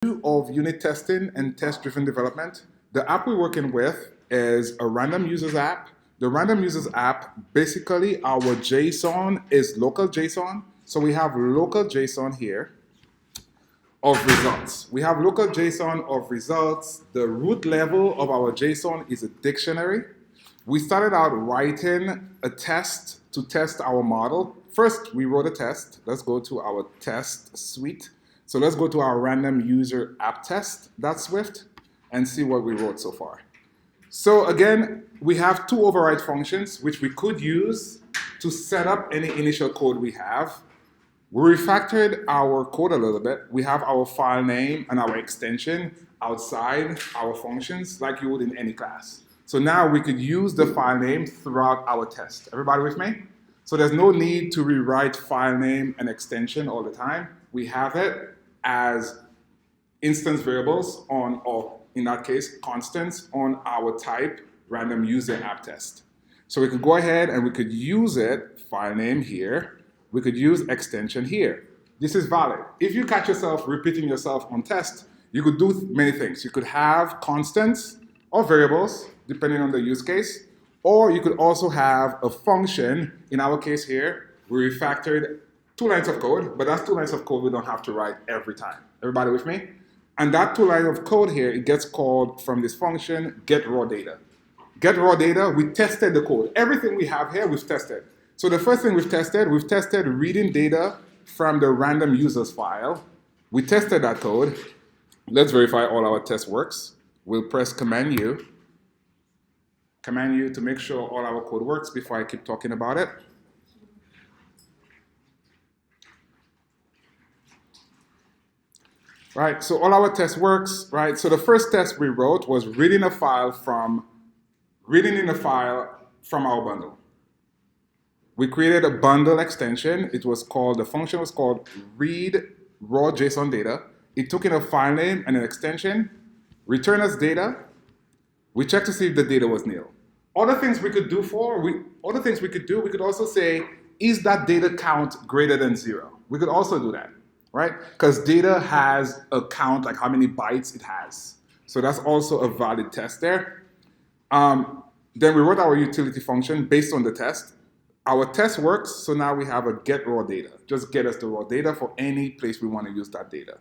Of unit testing and test-driven development. The app we're working with is a random users app. The random users app, basically our JSON is local JSON. So we have local JSON here of results. We have local JSON of results. The root level of our JSON is a dictionary. We started out writing a test to test our model. First, we wrote a test. Let's go to our test suite. So let's go to our random user app test.swift and see what we wrote so far. So again, we have two override functions which we could use to set up any initial code we have. We refactored our code a little bit. We have our file name and our extension outside our functions like you would in any class. So now we could use the file name throughout our test. Everybody with me? So there's no need to rewrite file name and extension all the time. We have it as instance variables on, or in that case, constants on our type random user app test. So we could go ahead and we could use it, file name here, we could use extension here. This is valid. If you catch yourself repeating yourself on test, you could do many things. You could have constants or variables, depending on the use case, or you could also have a function. In our case here, we refactored 2 lines of code, but that's 2 lines of code we don't have to write every time. Everybody with me? And that 2 lines of code here, it gets called from this function, get raw data. Get raw data, we tested the code. Everything we have here, we've tested. So the first thing we've tested reading data from the random users file. We tested that code. Let's verify all our test works. We'll press Command U to make sure all our code works before I keep talking about it. Right, so all our test works, right? So the first test we wrote was reading in a file from our bundle. We created a bundle extension. The function was called read raw JSON data. It took in a file name and an extension, return us data. We checked to see if the data was nil. Other things we could do we could also say, is that data count greater than 0? We could also do that. Right? Because data has a count, like how many bytes it has. So that's also a valid test there. Then we wrote our utility function based on the test. Our test works, so now we have a get raw data. Just get us the raw data for any place we want to use that data.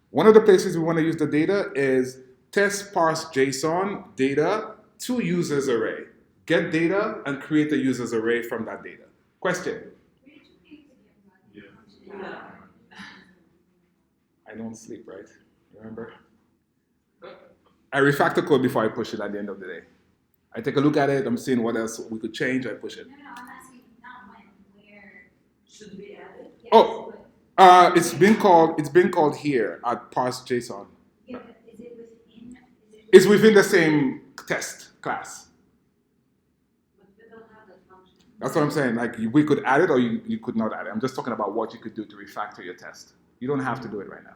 One of the places we want to use the data is test parse JSON data to users array. Get data and create a users array from that data. Question? Yeah. I don't sleep, right? Remember? I refactor code before I push it at the end of the day. I take a look at it, I'm seeing what else we could change, I push it. No, I'm asking not when, where should we add it? Yes, Oh, it's been called here at parse JSON. Yeah, but is it within? It's within the same test class. But we don't have that function. That's what I'm saying. Like we could add it or you could not add it. I'm just talking about what you could do to refactor your test. You don't have to do it right now.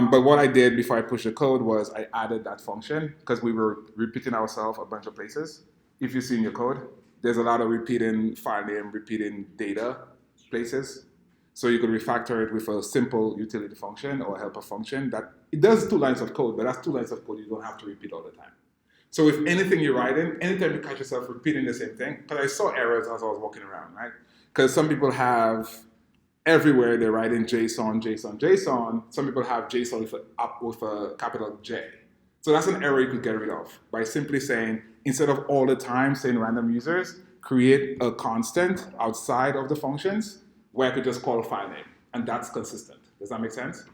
But what I did before I pushed the code was I added that function because we were repeating ourselves a bunch of places. If you see in your code, there's a lot of repeating file name, repeating data places. So you could refactor it with a simple utility function or a helper function that it does 2 lines of code, but that's 2 lines of code you don't have to repeat all the time. So if anything you're writing, anytime you catch yourself repeating the same thing, because I saw errors as I was walking around, right? Because some people have everywhere they're writing JSON, JSON, JSON. Some people have JSON with a capital J. So that's an error you could get rid of by simply saying, instead of all the time saying random users, create a constant outside of the functions where I could just call a file name. And that's consistent. Does that make sense?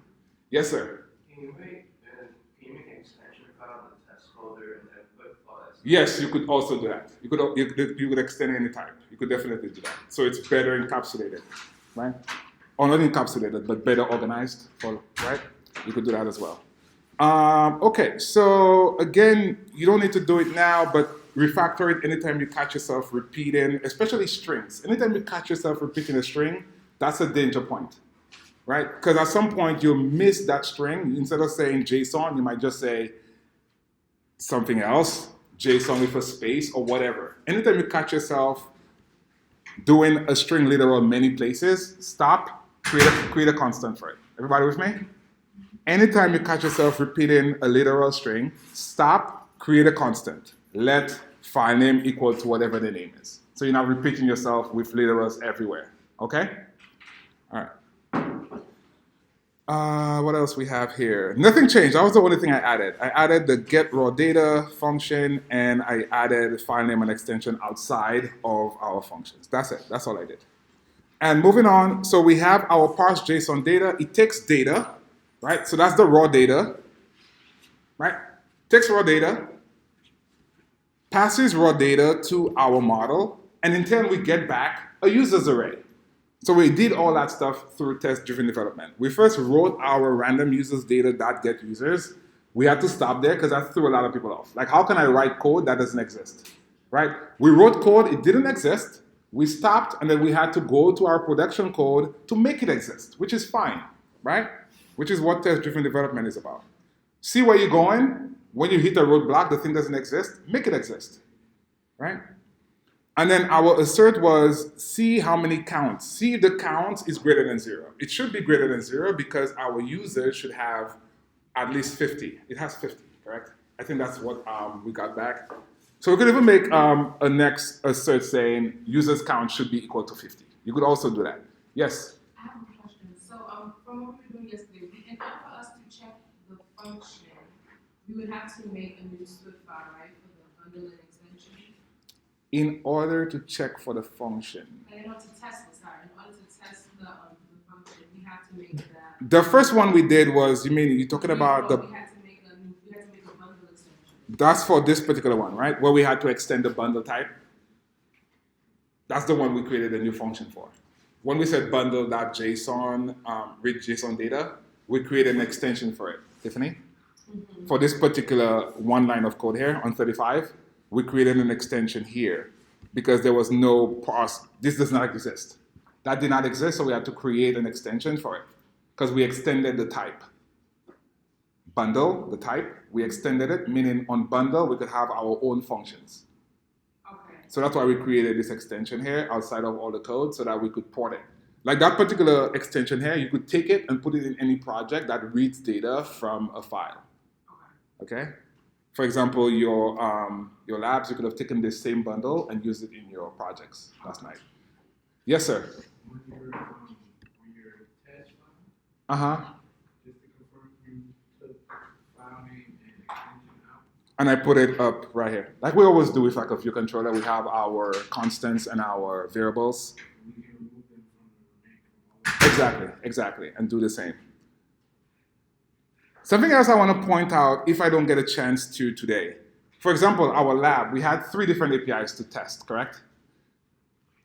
Yes, sir? Can you make an extension file in the test folder and then put files? Yes, you could also do that. You could extend any type. You could definitely do that. So it's better encapsulated. Right? Or not encapsulated, but better organized, right? You could do that as well. Okay, so again, you don't need to do it now, but refactor it anytime you catch yourself repeating, especially strings. Anytime you catch yourself repeating a string, that's a danger point, right? Because at some point you'll miss that string. Instead of saying JSON, you might just say something else, JSON with a space or whatever. Anytime you catch yourself doing a string literal many places, stop, create a constant for it. Everybody with me? anytime you catch yourself repeating a literal string, stop, create a constant. Let file name equal to whatever the name is. So you're not repeating yourself with literals everywhere. Okay? All right. What else we have here? Nothing changed. That was the only thing I added. I added the get raw data function, and I added file name and extension outside of our functions. That's it. That's all I did. And moving on, so we have our parse JSON data. It takes data, right? So that's the raw data, right? Takes raw data, passes raw data to our model, and in turn we get back a users array. So we did all that stuff through test-driven development. We first wrote our random users data.get users. We had to stop there because that threw a lot of people off. Like, how can I write code that doesn't exist, right? We wrote code, it didn't exist. We stopped, and then we had to go to our production code to make it exist, which is fine, right? Which is what test-driven development is about. See where you're going. When you hit a roadblock, the thing doesn't exist, make it exist, right? And then our assert was see how many counts. See if the count is greater than 0. It should be greater than 0 because our user should have at least 50. It has 50, correct? I think that's what we got back. So we could even make a next assert saying users count should be equal to 50. You could also do that. Yes? I have a question. So from what we were doing yesterday, in order for us to check the function, we would have to make a new Swift file, right, for the bundle and extension? In order to check for the function. And in order to test it, sorry, in order to test the function, we have to make that. The first one we did was, you're talking about the... We had to make a bundle extension. That's for this particular one, right? Where we had to extend the bundle type. That's the one we created a new function for. When we said bundle.json, read JSON data, we created an extension for it. Tiffany? Mm-hmm. For this particular one line of code here on 35, we created an extension here because there was no parse. This does not exist. That did not exist, so we had to create an extension for it because we extended the type. Bundle, the type, we extended it, meaning on bundle, we could have our own functions. Okay. So that's why we created this extension here outside of all the code so that we could port it. Like that particular extension here, you could take it and put it in any project that reads data from a file. Okay? For example, your labs, you could have taken this same bundle and used it in your projects last night. Yes, sir? When your test file, Uh-huh. just to confirm, you took file name and extension out. And I put it up right here. Like we always do with like a view controller, we have our constants and our variables. We can remove them from the name. Exactly, and do the same. Something else I want to point out if I don't get a chance to today. For example, our lab, we had 3 different APIs to test, correct?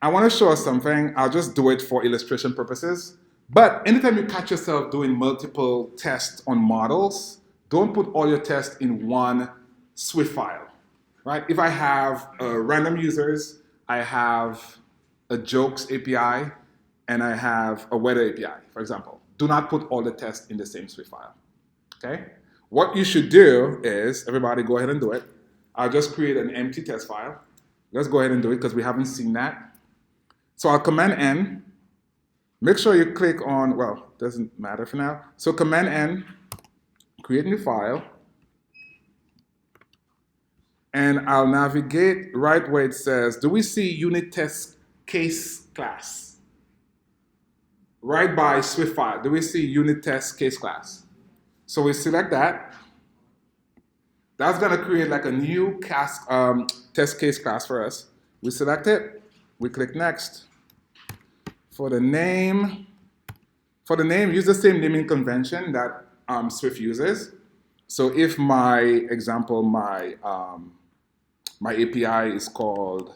I want to show us something. I'll just do it for illustration purposes. But anytime you catch yourself doing multiple tests on models, don't put all your tests in one Swift file, right? If I have random users, I have a jokes API, and I have a weather API, for example. Do not put all the tests in the same Swift file. Okay? What you should do is, everybody go ahead and do it. I'll just create an empty test file. Let's go ahead and do it because we haven't seen that. So I'll Command N. Make sure you click on, well, doesn't matter for now. So Command N, create new file. And I'll navigate right where it says, do we see unit test case class? Right by Swift file, do we see unit test case class? So we select that. That's going to create like a new test case class for us. We select it. We click next. For the name, use the same naming convention that Swift uses. So if my example, my API is called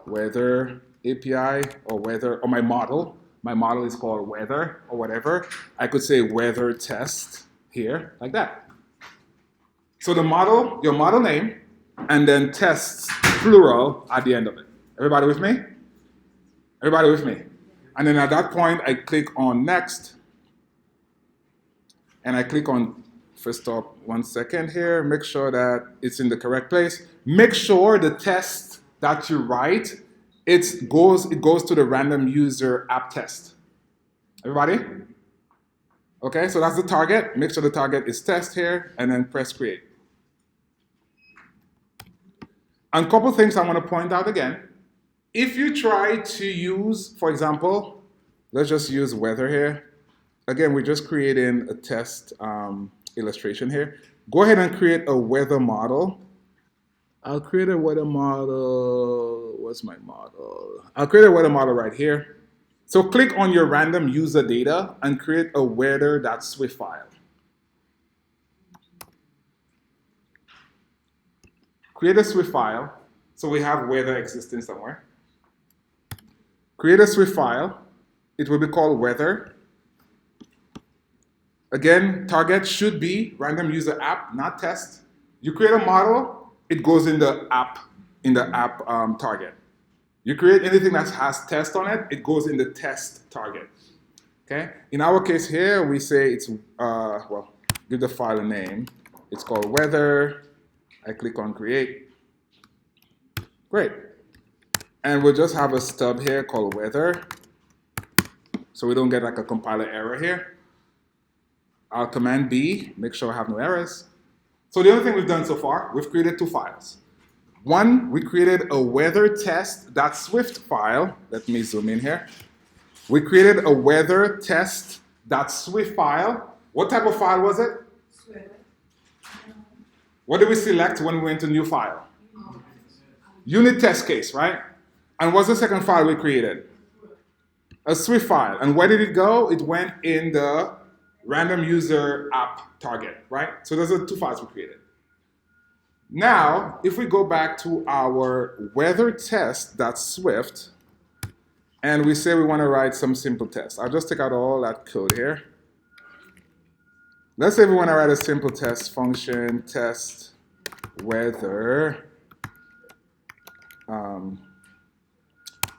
weather API or weather, or my model is called weather or whatever, I could say weather test here, like that. So the model, your model name, and then tests, plural, at the end of it. Everybody with me? Everybody with me? And then at that point, I click on next. And I click on, first off, 1 second here, make sure that it's in the correct place. Make sure the test that you write, it goes to the random user app test. Everybody? Okay, so that's the target. Make sure the target is test here, and then press create. And a couple things I want to point out again. If you try to use, for example, let's just use weather here. Again, we're just creating a test illustration here. Go ahead and create a weather model. I'll create a weather model. What's my model? I'll create a weather model right here. So click on your random user data and create a weather.swift file. Create a Swift file. So we have weather existing somewhere. Create a Swift file. It will be called weather. Again, target should be random user app, not test. You create a model, it goes in the app target. You create anything that has test on it, it goes in the test target. Okay. In our case here, we say it's well, give the file a name. It's called weather. I click on create. Great. And we'll just have a stub here called weather, so we don't get like a compiler error here. I'll command B, make sure I have no errors. So the only thing we've done so far, we've created two files. One, we created a weather test.swift file. Let me zoom in here. We created a weather test.swift file. What type of file was it? Swift. What did we select when we went to new file? Unit test case, right? And what's the second file we created? A Swift file. And where did it go? It went in the random user app target, right? So those are two files we created. Now, if we go back to our weather test.swift, and we say we want to write some simple test. I'll just take out all that code here. Let's say we want to write a simple test function, test weather,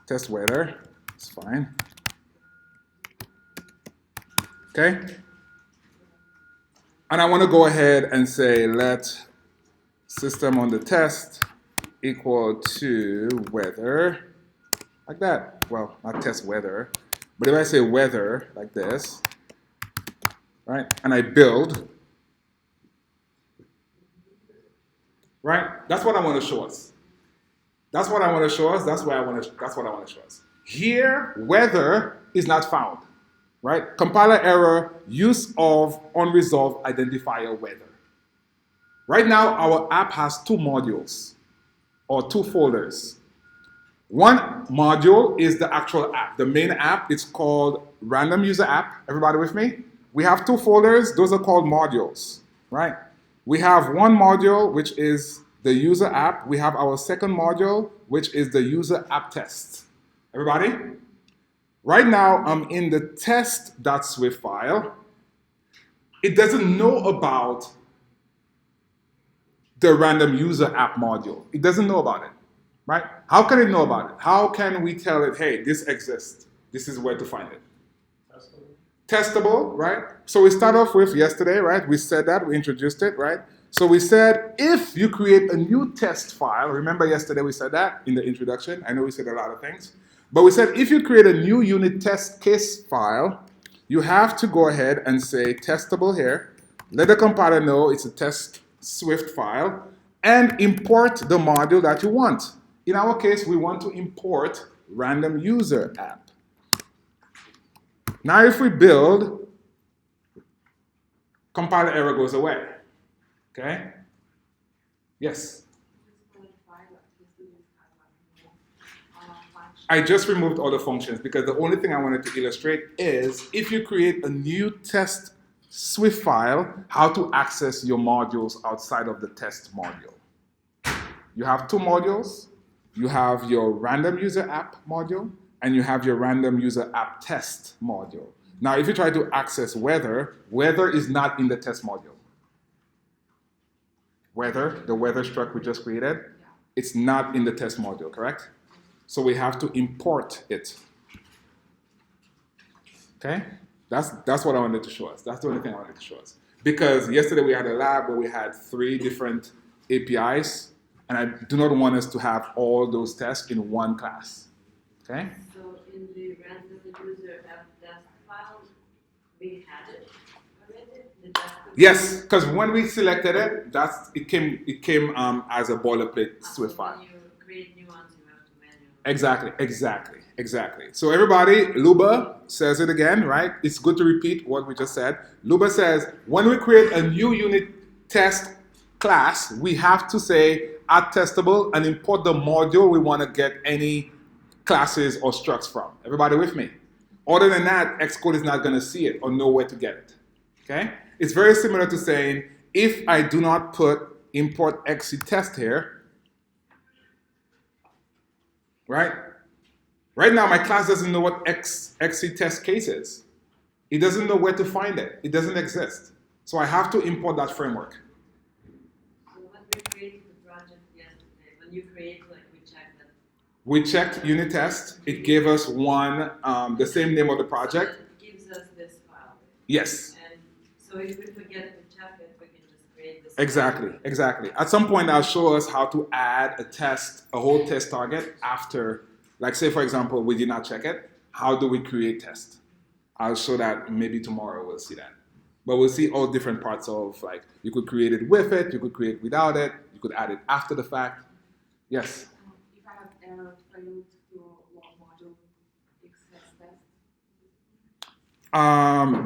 test weather, it's fine. Okay? And I want to go ahead and say let system on the test equal to weather, like that. Well, not test weather, but if I say weather like this, right, and I build, right, that's what I want to show us. That's what I want to show us. That's what I want to show us. Here, weather is not found, right? Compiler error, use of unresolved identifier weather. Right now, our app has two modules or two folders. One module is the actual app. The main app is called random user app. Everybody with me? We have two folders. Those are called modules, right? We have one module, which is the user app. We have our second module, which is the user app test. Everybody? Right now, I'm in the test.swift file. It doesn't know about the random user app module. It doesn't know about it, right? How can it know about it? How can we tell it, hey, this exists. This is where to find it. Testable, right? So we start off with yesterday, right? We said that, we introduced it, right? So we said, if you create a new test file, remember yesterday we said that in the introduction. I know we said a lot of things. But we said, if you create a new unit test case file, you have to go ahead and say testable here. Let the compiler know it's a test Swift file, and import the module that you want. In our case, we want to import random user app. Now, if we build, compiler error goes away. Okay? Yes? I just removed all the functions because the only thing I wanted to illustrate is if you create a new test Swift file, how to access your modules outside of the test module. You have two modules. You have your random user app module, and you have your random user app test module. Now, if you try to access weather, weather is not in the test module. Weather, the weather struct we just created, it's not in the test module, correct? So we have to import it. Okay? That's what I wanted to show us. That's the only thing I wanted to show us. Because yesterday we had a lab where we had 3 different APIs, and I do not want us to have all those tests in one class. Okay? So in the random user app test file, we had it. Yes, because when we selected it, it came as a boilerplate Swift file. When you create new ones, you have to manually. Exactly. So everybody, Luba says it again, right? It's good to repeat what we just said. Luba says, when we create a new unit test class, we have to say add testable and import the module we want to get any classes or structs from. Everybody with me? Other than that, Xcode is not going to see it or know where to get it. Okay? It's very similar to saying, if I do not put import XC test here, right? Right now, my class doesn't know what XC test case is. It doesn't know where to find it. It doesn't exist. So I have to import that framework. So when we created the project yesterday, when you create, like, we checked that. We checked unit test. It gave us one, the same name of the project. So it gives us this file. Yes. And so if we forget to check it, we can just create this. Exactly. At some point, I'll show us how to add a whole test target after, like say for example, we did not check it. How do we create test? I'll show that maybe tomorrow. We'll see that. But we'll see all different parts of, like, you could create it with it, you could create it without it, you could add it after the fact. Yes? If I have error failed to what module access test.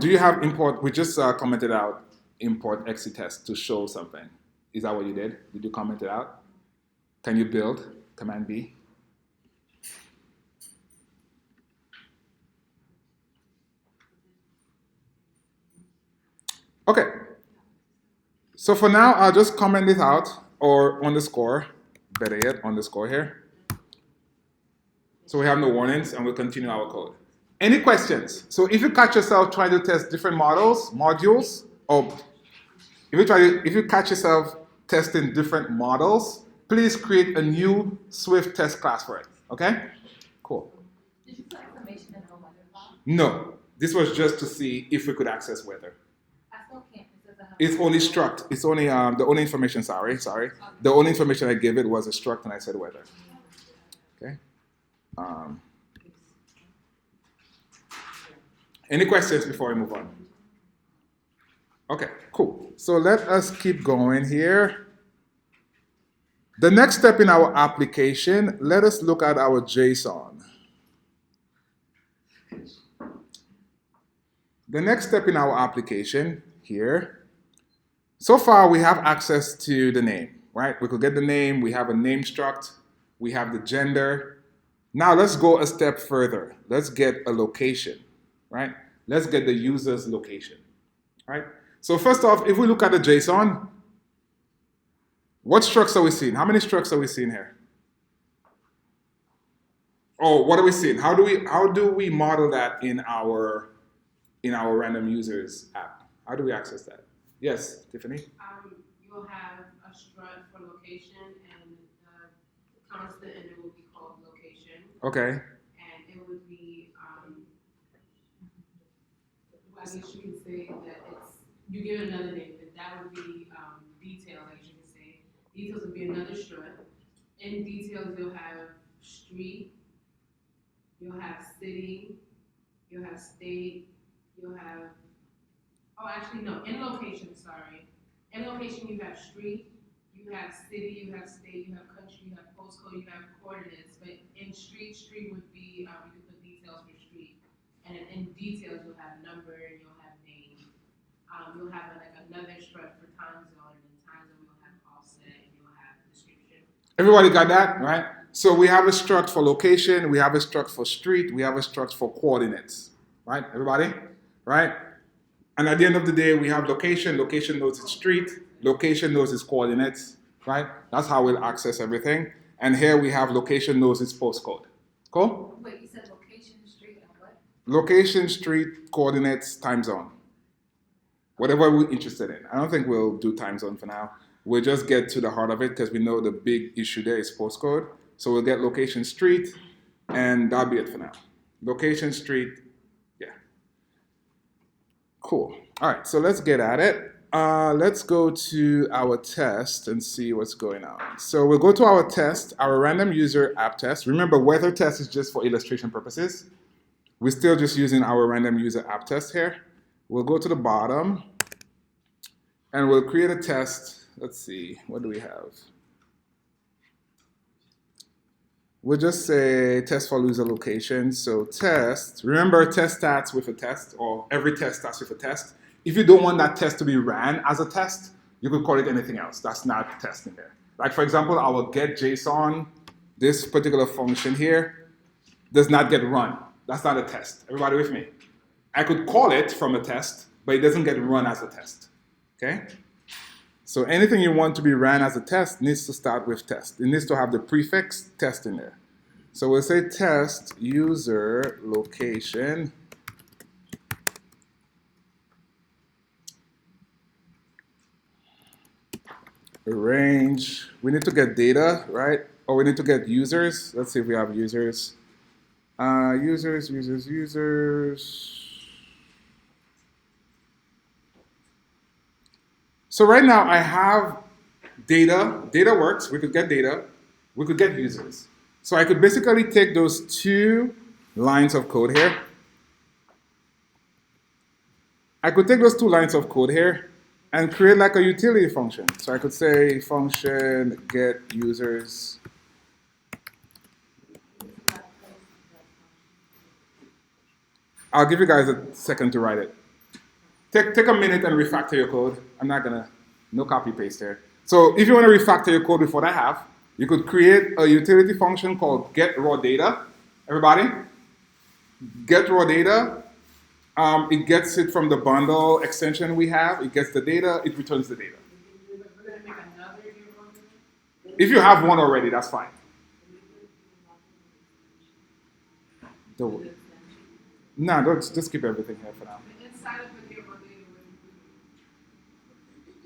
Do you have import? We just commented out import XC test to show something. Is that what you did? Did you comment it out? Can you build? Command B. Okay. So for now, I'll just comment it out or underscore. Better yet, underscore here. So we have no warnings and we'll continue our code. Any questions? So if you catch yourself trying to test different modules, or if you catch yourself testing different models, please create a new Swift test class for it. Okay? Cool. Did you put information in the weather file? No. This was just to see if we could access weather. I still can't. It's only struct. It's only the only information. Sorry. The only information I gave it was a struct, and I said weather. Okay. Any questions before we move on? Okay, cool. So let us keep going here. The next step in our application, let us look at our JSON. The next step in our application here, so far we have access to the name, right? We could get the name, we have a name struct, we have the gender. Now let's go a step further. Let's get a location, right? Let's get the user's location, right? So first off, if we look at the JSON, what structs are we seeing? How many structs are we seeing here? Oh, what are we seeing? How do we model that in our random users app? How do we access that? Yes, Tiffany? You'll have a strut for location and the constant, and it will be called location. Okay. And it would be, I guess you could say that you give it another name, but that would be detail, I guess you could say. Details would be another strut. In details, you'll have street, you'll have city, you'll have state, you'll have, in location, sorry. In location, you have street, you have city, you have state, you have country, you have postcode, you have coordinates. But in street would be, you can put details for street. And in details, you'll have number, you'll have name. You'll have another strut for time zone, and in time zone, you'll have offset, and you'll have description. Everybody got that, right? So we have a struct for location, we have a struct for street, we have a struct for coordinates, right? Everybody, right? And at the end of the day, we have location. Location knows its street. Location knows its coordinates, right? That's how we'll access everything. And here we have location knows its postcode. Cool? Wait, you said location, street, and what? Location, street, coordinates, time zone. Whatever we're interested in. I don't think we'll do time zone for now. We'll just get to the heart of it because we know the big issue there is postcode. So we'll get location, street, and that'll be it for now. Location, street, yeah. Cool. All right, so let's get at it. Let's go to our test and see what's going on. So we'll go to our test, our random user app test. Remember, weather test is just for illustration purposes. We're still just using our random user app test here. We'll go to the bottom. And we'll create a test. Let's see, what do we have? We'll just say test for loser location. So test, remember test starts with a test, or every test starts with a test. If you don't want that test to be ran as a test, you could call it anything else. That's not testing there. Like for example, our get JSON, this particular function here, does not get run. That's not a test. Everybody with me? I could call it from a test, but it doesn't get run as a test. Okay? So anything you want to be ran as a test needs to start with test. It needs to have the prefix test in there. So we'll say test user location. Range. We need to get data, right? Or we need to get users. Let's see if we have users. Users. So right now I have data. Data works. We could get data. We could get users. So I could basically take those 2 lines of code here. I could take those 2 lines of code here and create like a utility function. So I could say function get users. I'll give you guys a second to write it. Take a minute and refactor your code. I'm not gonna, no copy paste here. So if you want to refactor your code with what I have, you could create a utility function called get raw data. Everybody? Get raw data. It gets it from the bundle extension we have. It gets the data. It returns the data. If you have one already, that's fine. No, don't, just keep everything here for now. Inside of the get raw data,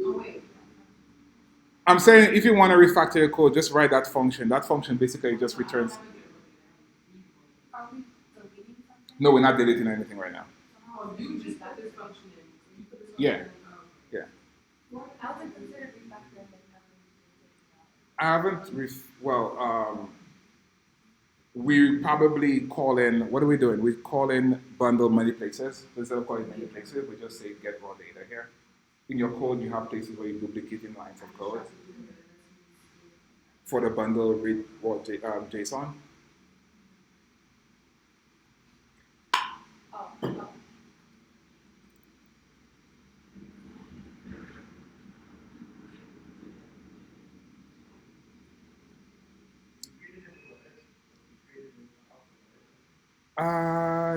oh wait. I'm saying if you want to refactor your code, just write that function. That function basically just returns. Are we deleting something? No, we're not deleting anything right now. Oh, you just put this function in. So you put this Yeah. function in. Yeah. Well, I would consider refactoring like I haven't, we probably call in, what are we doing? We call in bundle many places. Instead of calling many places, we just say get raw data here. In your code, you have places where you duplicate in lines of code for the bundle read raw JSON. Oh.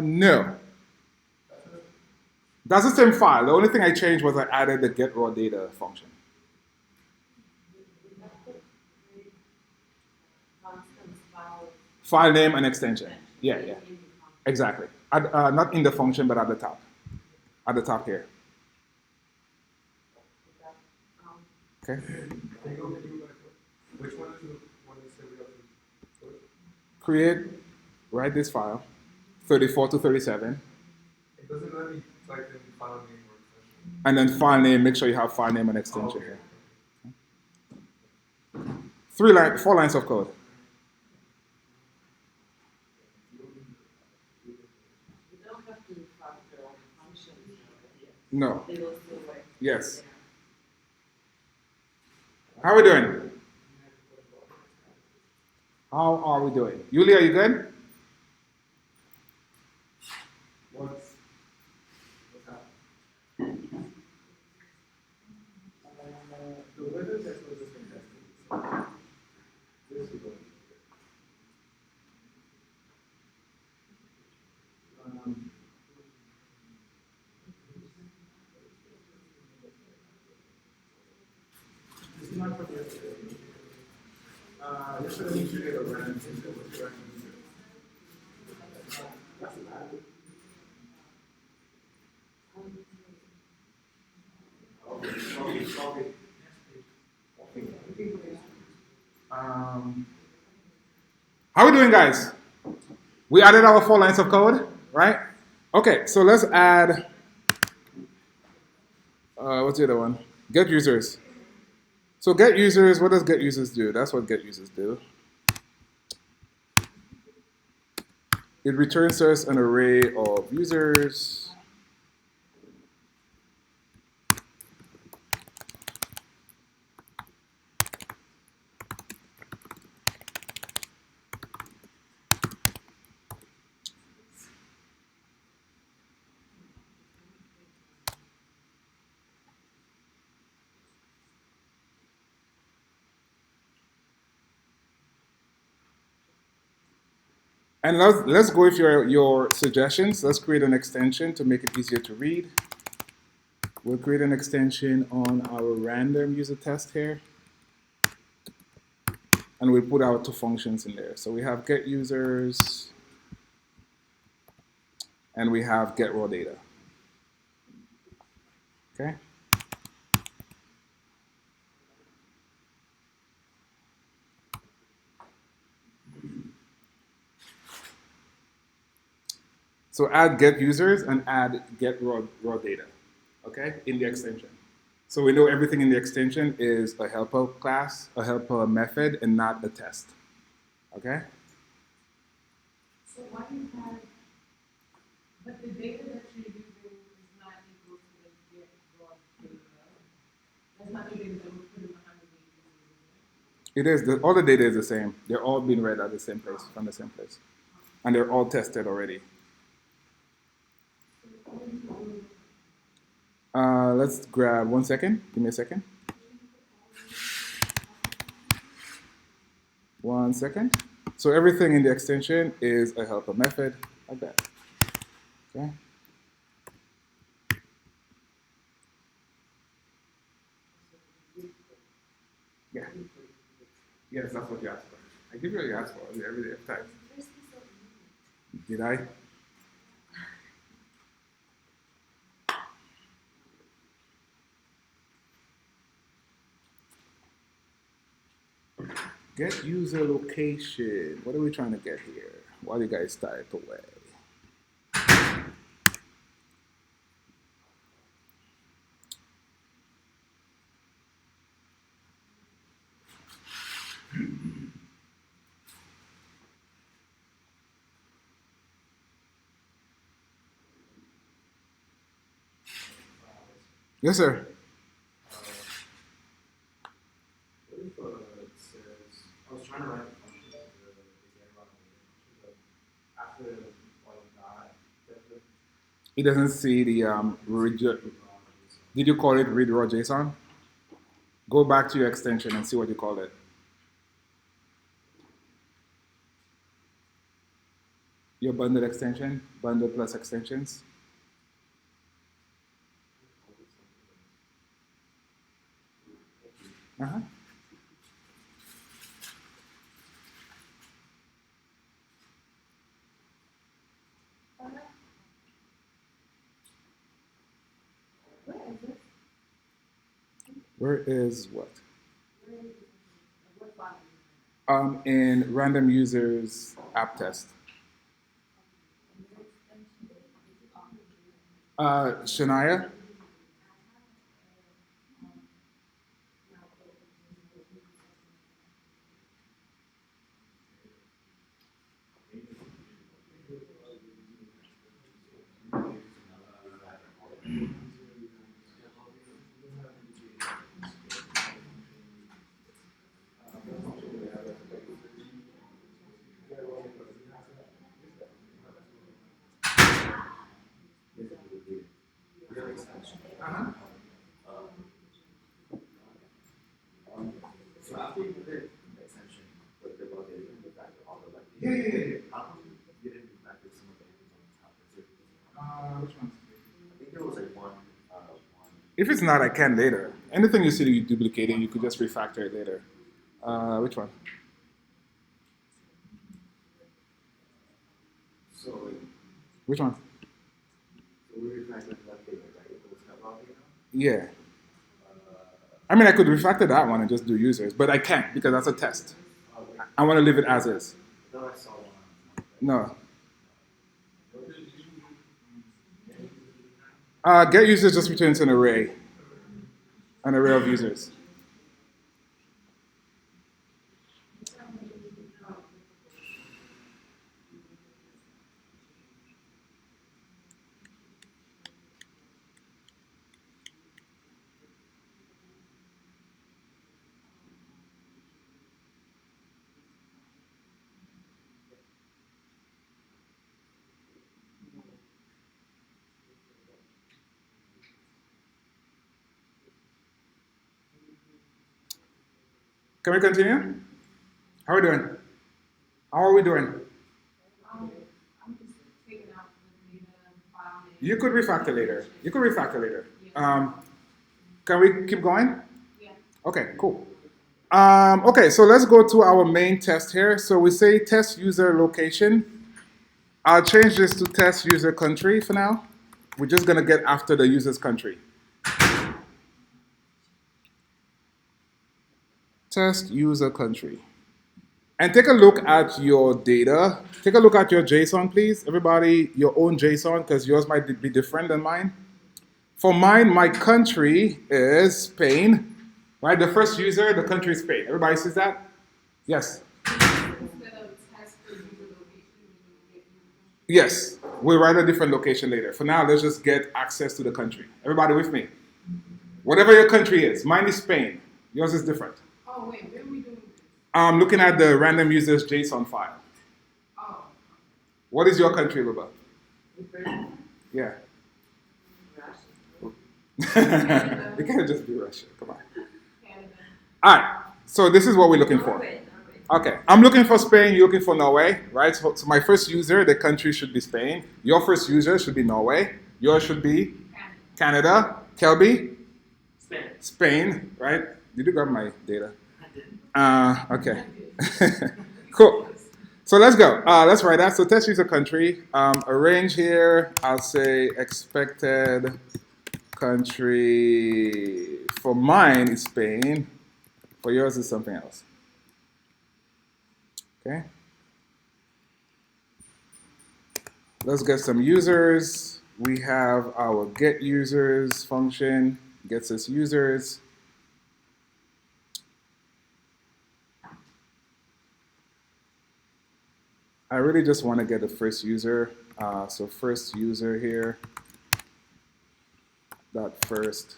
No. That's the same file. The only thing I changed was I added the get raw data function. File name and extension. Yeah, yeah. Exactly. Not in the function, but at the top. At the top here. Okay. Which one is the one you said we have to put? Write this file, 34 to 37. It doesn't let me type in file name or extension. And then file name, make sure you have file name and extension here. 4 lines of code. You don't have to factor all the functions. No. They will still work. Yes. How are we doing? How are we doing? Yulia, are you good? What's happening? The weather test was just fantastic. This is good. This is not from yesterday. Yesterday we created a random thing that was correct. That's bad. Okay. How are we doing, guys? We added our 4 lines of code, right? Okay, so let's add, what's the other one? Get users. So get users, what does get users do? That's what get users do. It returns us an array of users. And let's go with your suggestions. Let's create an extension to make it easier to read. We'll create an extension on our random user test here. And we put our two functions in there. So we have get users and we have get raw data. Okay. So add get users and add get raw data. Okay, in the extension. So we know everything in the extension is a helper class, a helper method, and not a test. Okay. So why do you have, but the data that you're using is not equal to the get raw data. That's not the data that we're putting behind the data. It is. All the data is the same. They're all being read at the same place, from the same place. And they're all tested already. Let's grab 1 second. Give me a second. 1 second. So everything in the extension is a helper method, like that. Okay. Yeah. Yes, that's what you asked for. I give you what you asked for every day of time. Did I? Get user location. What are we trying to get here? While you guys type away. Yes, sir. What if it says, I was trying to write a function to get around the after like that, He doesn't see the Did you call it read raw JSON? Go back to your extension and see what you called it. Your bundle extension, bundle plus extensions. Uh-huh. Where is what? In random users app test. Shania? So after you put the extension, like the raw data, you refactor all the like. Yeah. How come you didn't refactor some of the things on the top? Is it? Which one? I think there was like one. If it's not, I can later. Anything you see you duplicating, you could just refactor it later. Which one? So like, Which one? so we refactored that data, right? It was raw data. Yeah. I mean, I could refactor that one and just do users, but I can't because that's a test. I want to leave it as is. No, I saw one. No. Get users just returns an array of users. Can we continue? How are we doing? How are we doing? You could refactor later. You could refactor later. Can we keep going? Yeah. Okay, cool. Okay, so let's go to our main test here. So we say test user location. I'll change this to test user country for now. We're just gonna get after the user's country. Test user country. And take a look at your data. Take a look at your JSON, please. Everybody, your own JSON, because yours might be different than mine. For mine, my country is Spain. Right? The first user, the country is Spain. Everybody sees that? Yes. Instead of test the user location, we get user. Yes. We'll write a different location later. For now, let's just get access to the country. Everybody with me? Whatever your country is. Mine is Spain. Yours is different. Oh wait, where are we doing this? I'm looking at the random users JSON file. Oh, What is your country, Luba? Yeah. It can't just be Russia. Come on. Canada. All right. So this is what we're looking for. Norway. Okay. I'm looking for Spain. You're looking for Norway, right? So my first user, the country should be Spain. Your first user should be Norway. Yours should be Canada. Kelby? Spain, right? Did you grab my data? Okay. Cool. So let's go. Let's write that. So test user country. Arrange here. I'll say expected country. For mine is Spain. For yours is something else. Okay. Let's get some users. We have our get users function. Gets us users. I really just want to get the first user. So first user here. Dot first.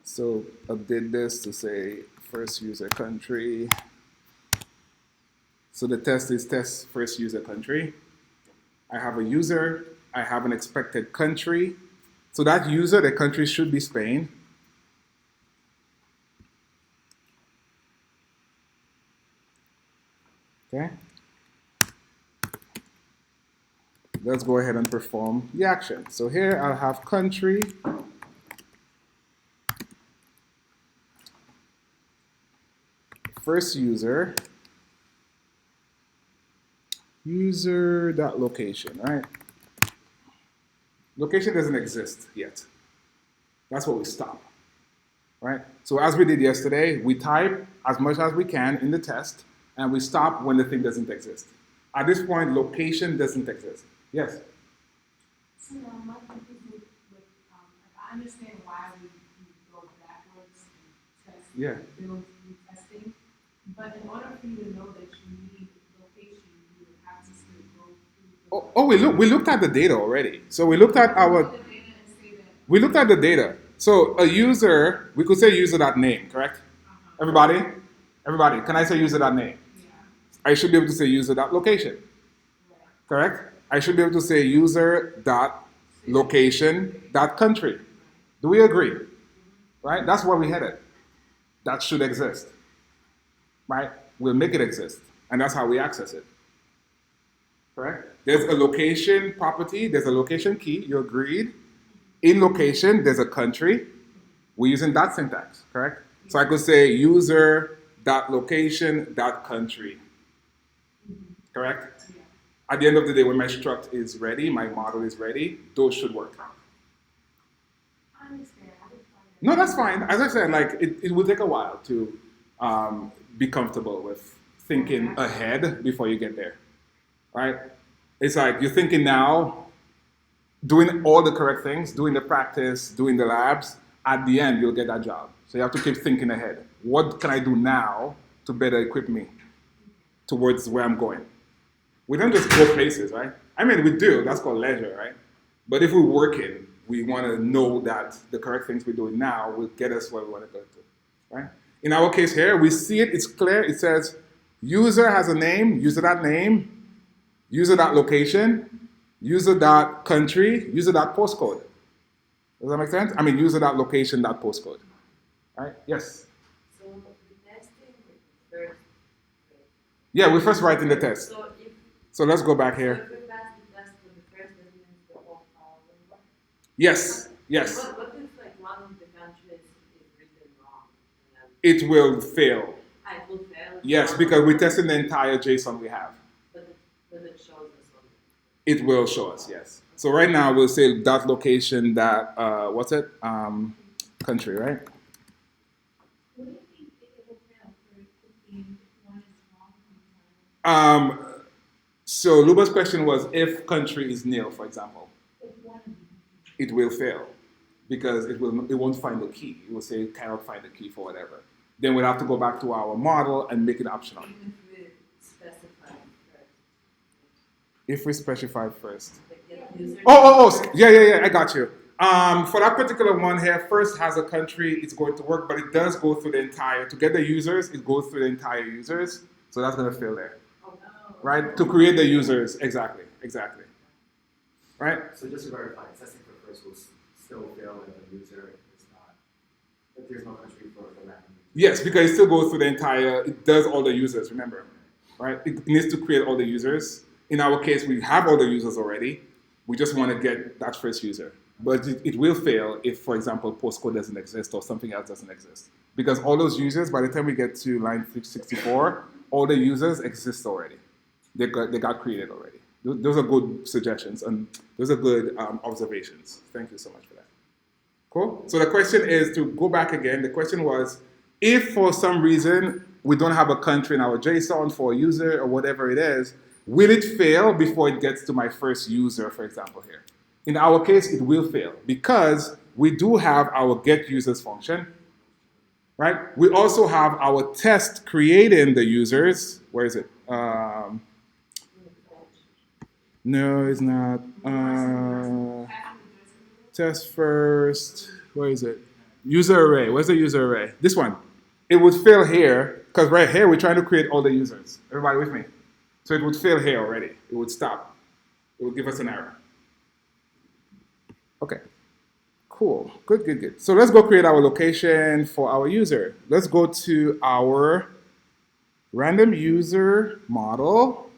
So update this to say first user country. So the test is test first user country. I have a user. I have an expected country. So that user, the country should be Spain. Okay. Let's go ahead and perform the action. So here I'll have country. First user. User.location, right? Location doesn't exist yet. That's what we stop, right? So as we did yesterday, we type as much as we can in the test, and we stop when the thing doesn't exist. At this point, location doesn't exist. Yes? So my confused with I understand why we go backwards and test, Yeah. build new testing, but in order for you to know that you need location, you would have to still go through the We looked at the data already. So we looked at our the data and say that we looked at the data. So a user, we could say user.name, correct? Everybody? Everybody, can I say user.name? I should be able to say user.location, correct? I should be able to say user.location.country. Do we agree? Right? That's where we headed. That should exist. Right? We'll make it exist. And that's how we access it. Correct? There's a location property, there's a location key, you agreed. In location, there's a country. We're using that syntax, correct? So I could say user.location.country. Correct? At the end of the day, when my struct is ready, my model is ready, those should work. I understand. I would find No, that's fine. As I said, like it will take a while to be comfortable with thinking ahead before you get there, right? It's like you're thinking now, doing all the correct things, doing the practice, doing the labs. At the end, you'll get that job. So you have to keep thinking ahead. What can I do now to better equip me towards where I'm going? We don't just go places, right? I mean, we do. That's called leisure, right? But if we're working, we want to know that the correct things we're doing now will get us where we want to go to, right? In our case here, we see it. It's clear. It says user has a name, user.name, user.location, user.country, user.postcode. Does that make sense? I mean, user.location.postcode. Right? Yes? So the testing with the first Yeah, we're first writing the test. So if So let's go back so here. if we pass the test for the first, that means the whole file will work. Yes, yes. What if like one of the countries is written wrong? And then It will fail. it will fail. Yes, because we're testing the entire JSON we have. But it shows us on It will show us, yes. So right now we'll say dot location that what's it? Country, right? What do you think it will fail for if the one is wrong on the time? So Luba's question was if country is nil, for example, If one of them. it will fail because it won't find the key. It will say it cannot find the key for whatever. Then we'll have to go back to our model and make it optional. even if we specify first, If we specify first. like get user. Yeah, I got you. For that particular one here, first has a country, it's going to work, but it does go through the entire, to get the users, it goes through the entire users, so that's going to fail there, Oh, no. right? To create the users, exactly. Right? So just to verify, testing for first will still fail if the user is not, if there's no country for the random user. Yes, because it still goes through the entire, it does all the users, remember, right? It needs to create all the users. In our case, we have all the users already. We just want to get that first user. But it will fail if, for example, postcode doesn't exist or something else doesn't exist. Because all those users, by the time we get to line 64, all the users exist already. They got created already. Those are good suggestions and those are good observations. Thank you so much for that. Cool? So the question is to go back again. The question was, if for some reason we don't have a country in our JSON for a user or whatever it is, will it fail before it gets to my first user, for example, here? In our case, it will fail because we do have our get users function, right? We also have our test creating the users. Where is it? No, it's not. Test first. Where is it? User array. Where's the user array? This one. It would fail here because right here we're trying to create all the users. Everybody with me? So it would fail here already. It would stop. It would give us an error. Okay. Cool. Good. So let's go create our location for our user. Let's go to our random user model.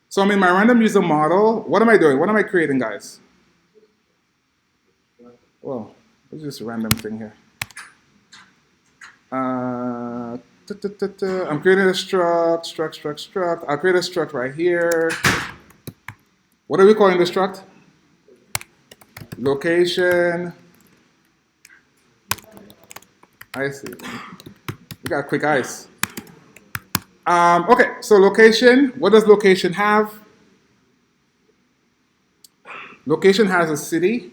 So I'm in my random user model. What am I doing? What am I creating, guys? Well, it's just a random thing here. I'm creating a struct. I'll create a struct right here. What are we calling the struct? Location. I see. We got quick eyes. Okay, so location. What does location have? Location has a city.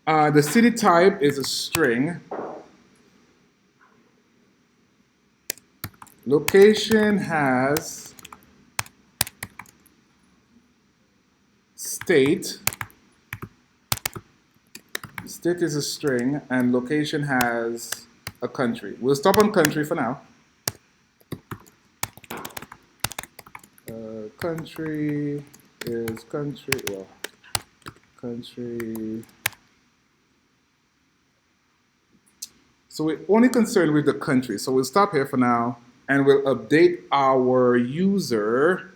The city type is a string. Location has state. State is a string, and location has a country. We'll stop on country for now. Country is country. Well, country. So we're only concerned with the country. So we'll stop here for now, and we'll update our user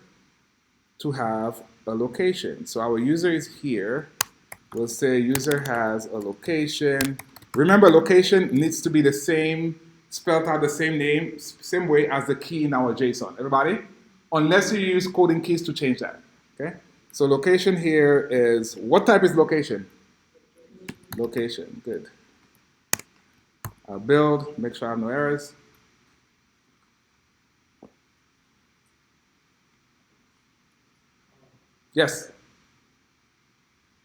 to have a location. So our user is here. We'll say user has a location. Remember, location needs to be the same, spelled out the same name, same way as the key in our JSON. Everybody? Unless you use coding keys to change that. Okay? So location here is, what type is location? Location, good. I'll build, make sure I have no errors. Yes?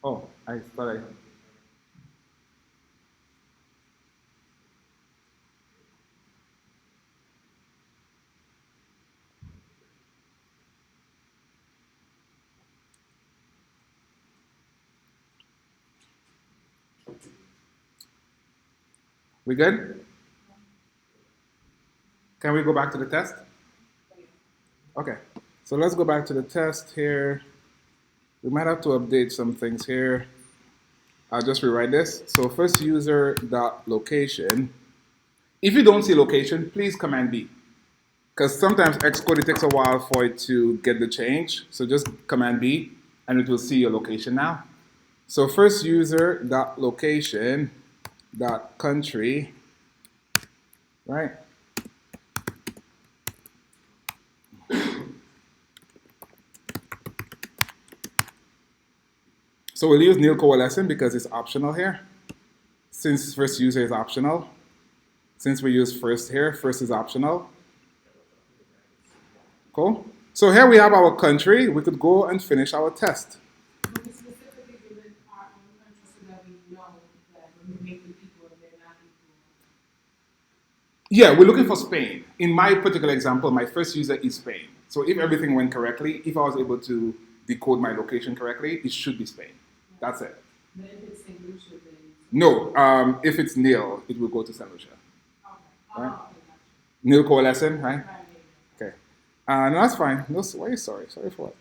Oh, I thought I... We good? Can we go back to the test? Okay, so let's go back to the test here. We might have to update some things here. I'll just rewrite this. So first user dot location. If you don't see location, please Command B. Because sometimes Xcode, it takes a while for it to get the change. So just Command B, and it will see your location now. So first user dot location dot country, right? So we'll use nil coalescing because it's optional here. Since first user is optional, since we use first here, first is optional. Cool. So here we have our country. We could go and finish our test. But we specifically given our own country so that we know that when we make them equal, they're not equal. Yeah, we're looking for Spain. In my particular example, my first user is Spain. So if everything went correctly, if I was able to decode my location correctly, it should be Spain. That's it. But if it's St. Lucia, then. No, if it's nil, it will go to St. Lucia. Okay. Right. Okay, gotcha. Nil coalescing, right? Right, yeah. Okay. No, that's fine. No, sorry. Sorry for it.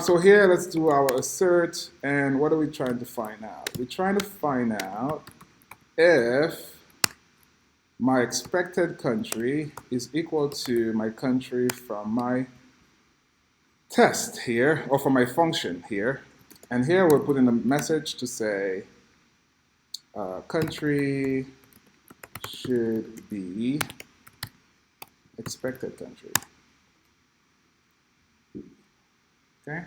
So here, let's do our assert. And what are we trying to find out? We're trying to find out if my expected country is equal to my country from my test here, or from my function here. And here we're putting a message to say country should be expected country. Okay.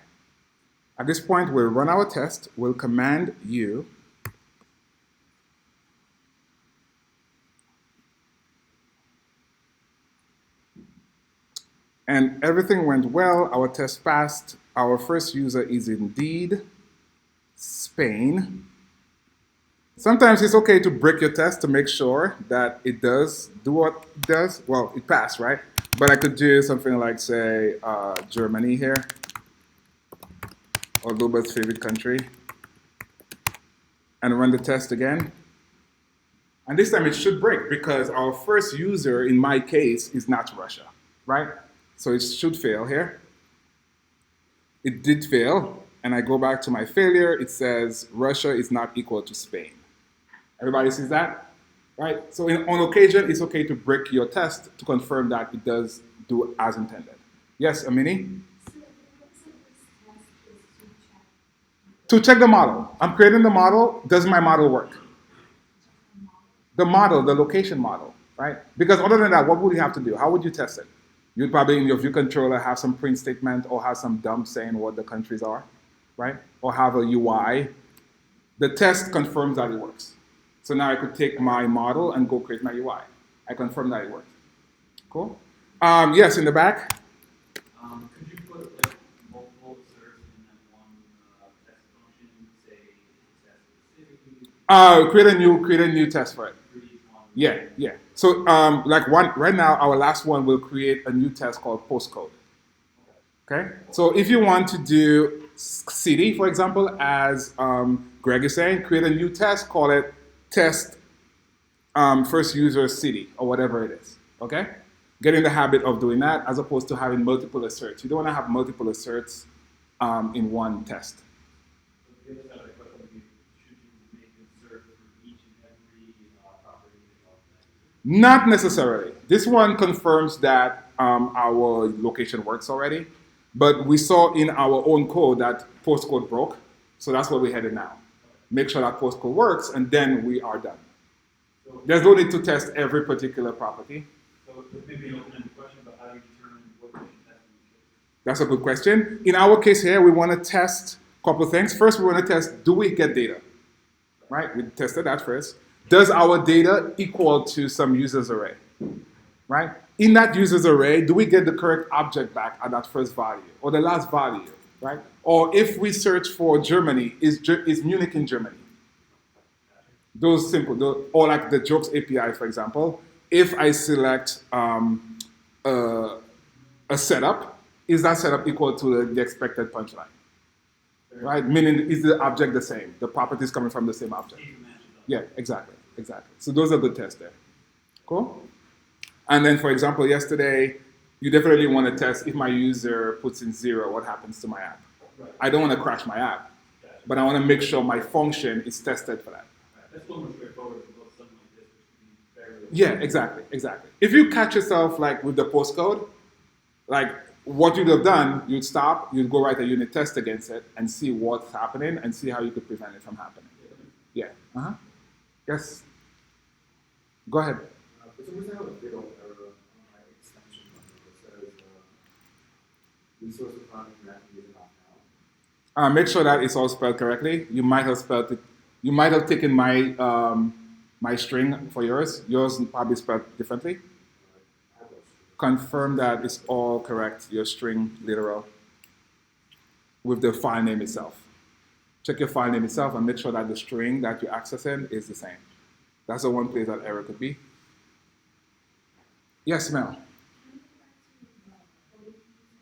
At this point, we'll run our test. We'll command U. And everything went well. Our test passed. Our first user is indeed Spain. Sometimes it's okay to break your test to make sure that it does do what it does. Well, it passed, right? But I could do something like, say, Germany here, or Luba's favorite country, and run the test again. And this time it should break because our first user, in my case, is not Russia, right? So it should fail here. It did fail, and I go back to my failure. It says Russia is not equal to Spain. Everybody sees that? Right? So on occasion, it's okay to break your test to confirm that it does do as intended. Yes, Amini? So the purpose of this test is to check To check the model. I'm creating the model. Does my model work? the model. The model, the location model, right? Because other than that, what would you have to do? How would you test it? You'd probably in your view controller have some print statement or have some dump saying what the countries are, right? Or have a UI. The test confirms that it works. So now I could take my model and go create my UI. I confirm that it worked. Cool? Yes, in the back. Could you put like multiple asserts in that one test function, say test specifically? Create a new test for it. For each one? Yeah. So like right now, our last one will create a new test called postcode. Okay. So if you want to do city, for example, as Greg is saying, create a new test, call it test first user city or whatever it is. Okay. Get in the habit of doing that as opposed to having multiple asserts. You don't want to have multiple asserts in one test. So the other side of the question would be, should you make insert for each and every property of that? Not necessarily. This one confirms that our location works already, but we saw in our own code that postcode broke, so that's where we're headed now. Make sure that postcode works, and then we are done. So, There's no need to test every particular property. so this may be an open-ended question, but how do you determine what you should test and you shouldn't? That's a good question. In our case here, we want to test a couple of things. First, we want to test, do we get data? Right? We tested that first. Does our data equal to some users array? Right? In that users array, do we get the correct object back at that first value or the last value? Right? Or if we search for Germany, is Munich in Germany? Those simple, or like the jokes API, for example. If I select a setup, is that setup equal to the expected punchline? Right? Meaning, is the object the same? The properties coming from the same object? Yeah, exactly. So those are good tests there. Cool? And then, for example, yesterday, you definitely want to test if my user puts in 0, what happens to my app? Right. I don't want to crash my app, but I want to make sure my function is tested for that. That's a little more straightforward than both something like this, which would be very Yeah, exactly, exactly. If you catch yourself like with the postcode, like what you'd have done, you'd stop, you'd go write a unit test against it and see what's happening and see how you could prevent it from happening. Yeah. Uh-huh. Yes. Go ahead. For some reason, I have a fatal error on my extension bundle. It says resource economy randomly is not now. Make sure that it's all spelled correctly. You might have spelled it. You might have taken my my string for yours. Yours probably spelled differently. I have those. Confirm that it's all correct. Your string literal with the file name itself. Check your file name itself and make sure that the string that you're accessing is the same. That's the one place that error could be. Yes, Mel.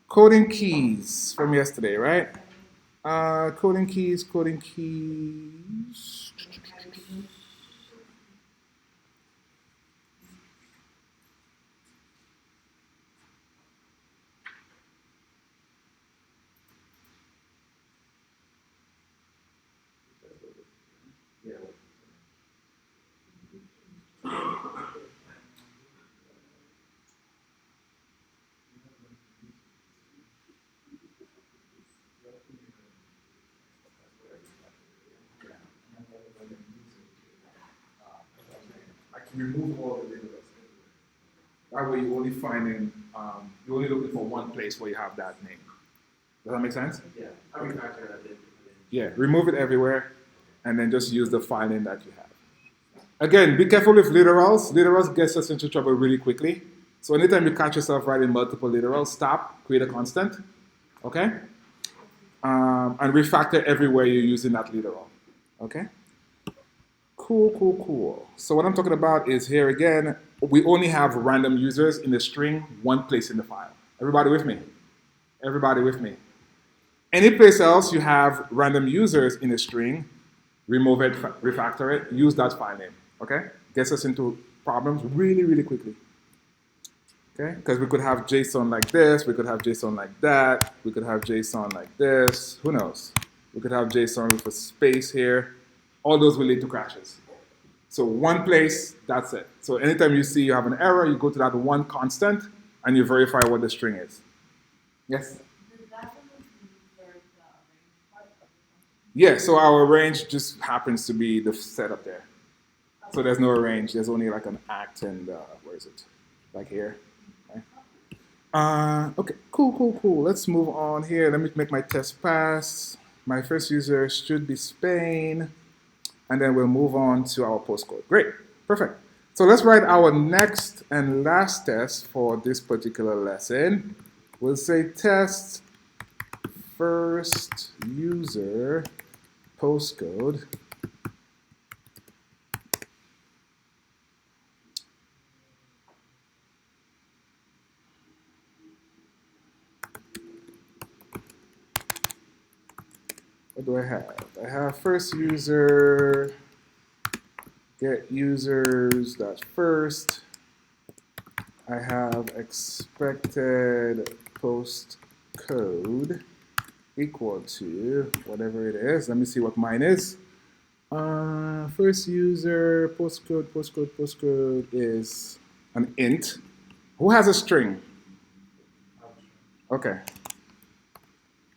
Coding keys from yesterday, right? Coding keys, coding keys. Yeah. I can remove all the literals. That way you're only finding, you're only looking for one place where you have that name. Does that make sense? Yeah. I refactored that did. Yeah, remove it everywhere and then just use the file name that you have. Again, be careful with literals. Literals gets us into trouble really quickly. So anytime you catch yourself writing multiple literals, stop, create a constant, okay? And refactor everywhere you're using that literal, okay? Cool, cool, cool. So what I'm talking about is here again, we only have random users in the string, one place in the file. Everybody with me? Everybody with me? Any place else you have random users in a string, remove it, refactor it, use that file name, okay? Gets us into problems really, really quickly, okay? Because we could have JSON like this, we could have JSON like that, we could have JSON like this, who knows? We could have JSON with a space here. All those will lead to crashes. So one place, that's it. So anytime you see you have an error, you go to that one constant and you verify what the string is. Yes? Yeah, so our range just happens to be the setup there. So there's no range. There's only like an act and where is it? Like here. Okay. Okay, cool, cool, cool. Let's move on here. Let me make my test pass. My first user should be Spain. And then we'll move on to our postcode. Great, perfect. So let's write our next and last test for this particular lesson. We'll say test first user postcode. What do I have? I have first user, get users, that's first. I have expected postcode equal to whatever it is. Let me see what mine is. First user, postcode is an int. Who has a string? Okay.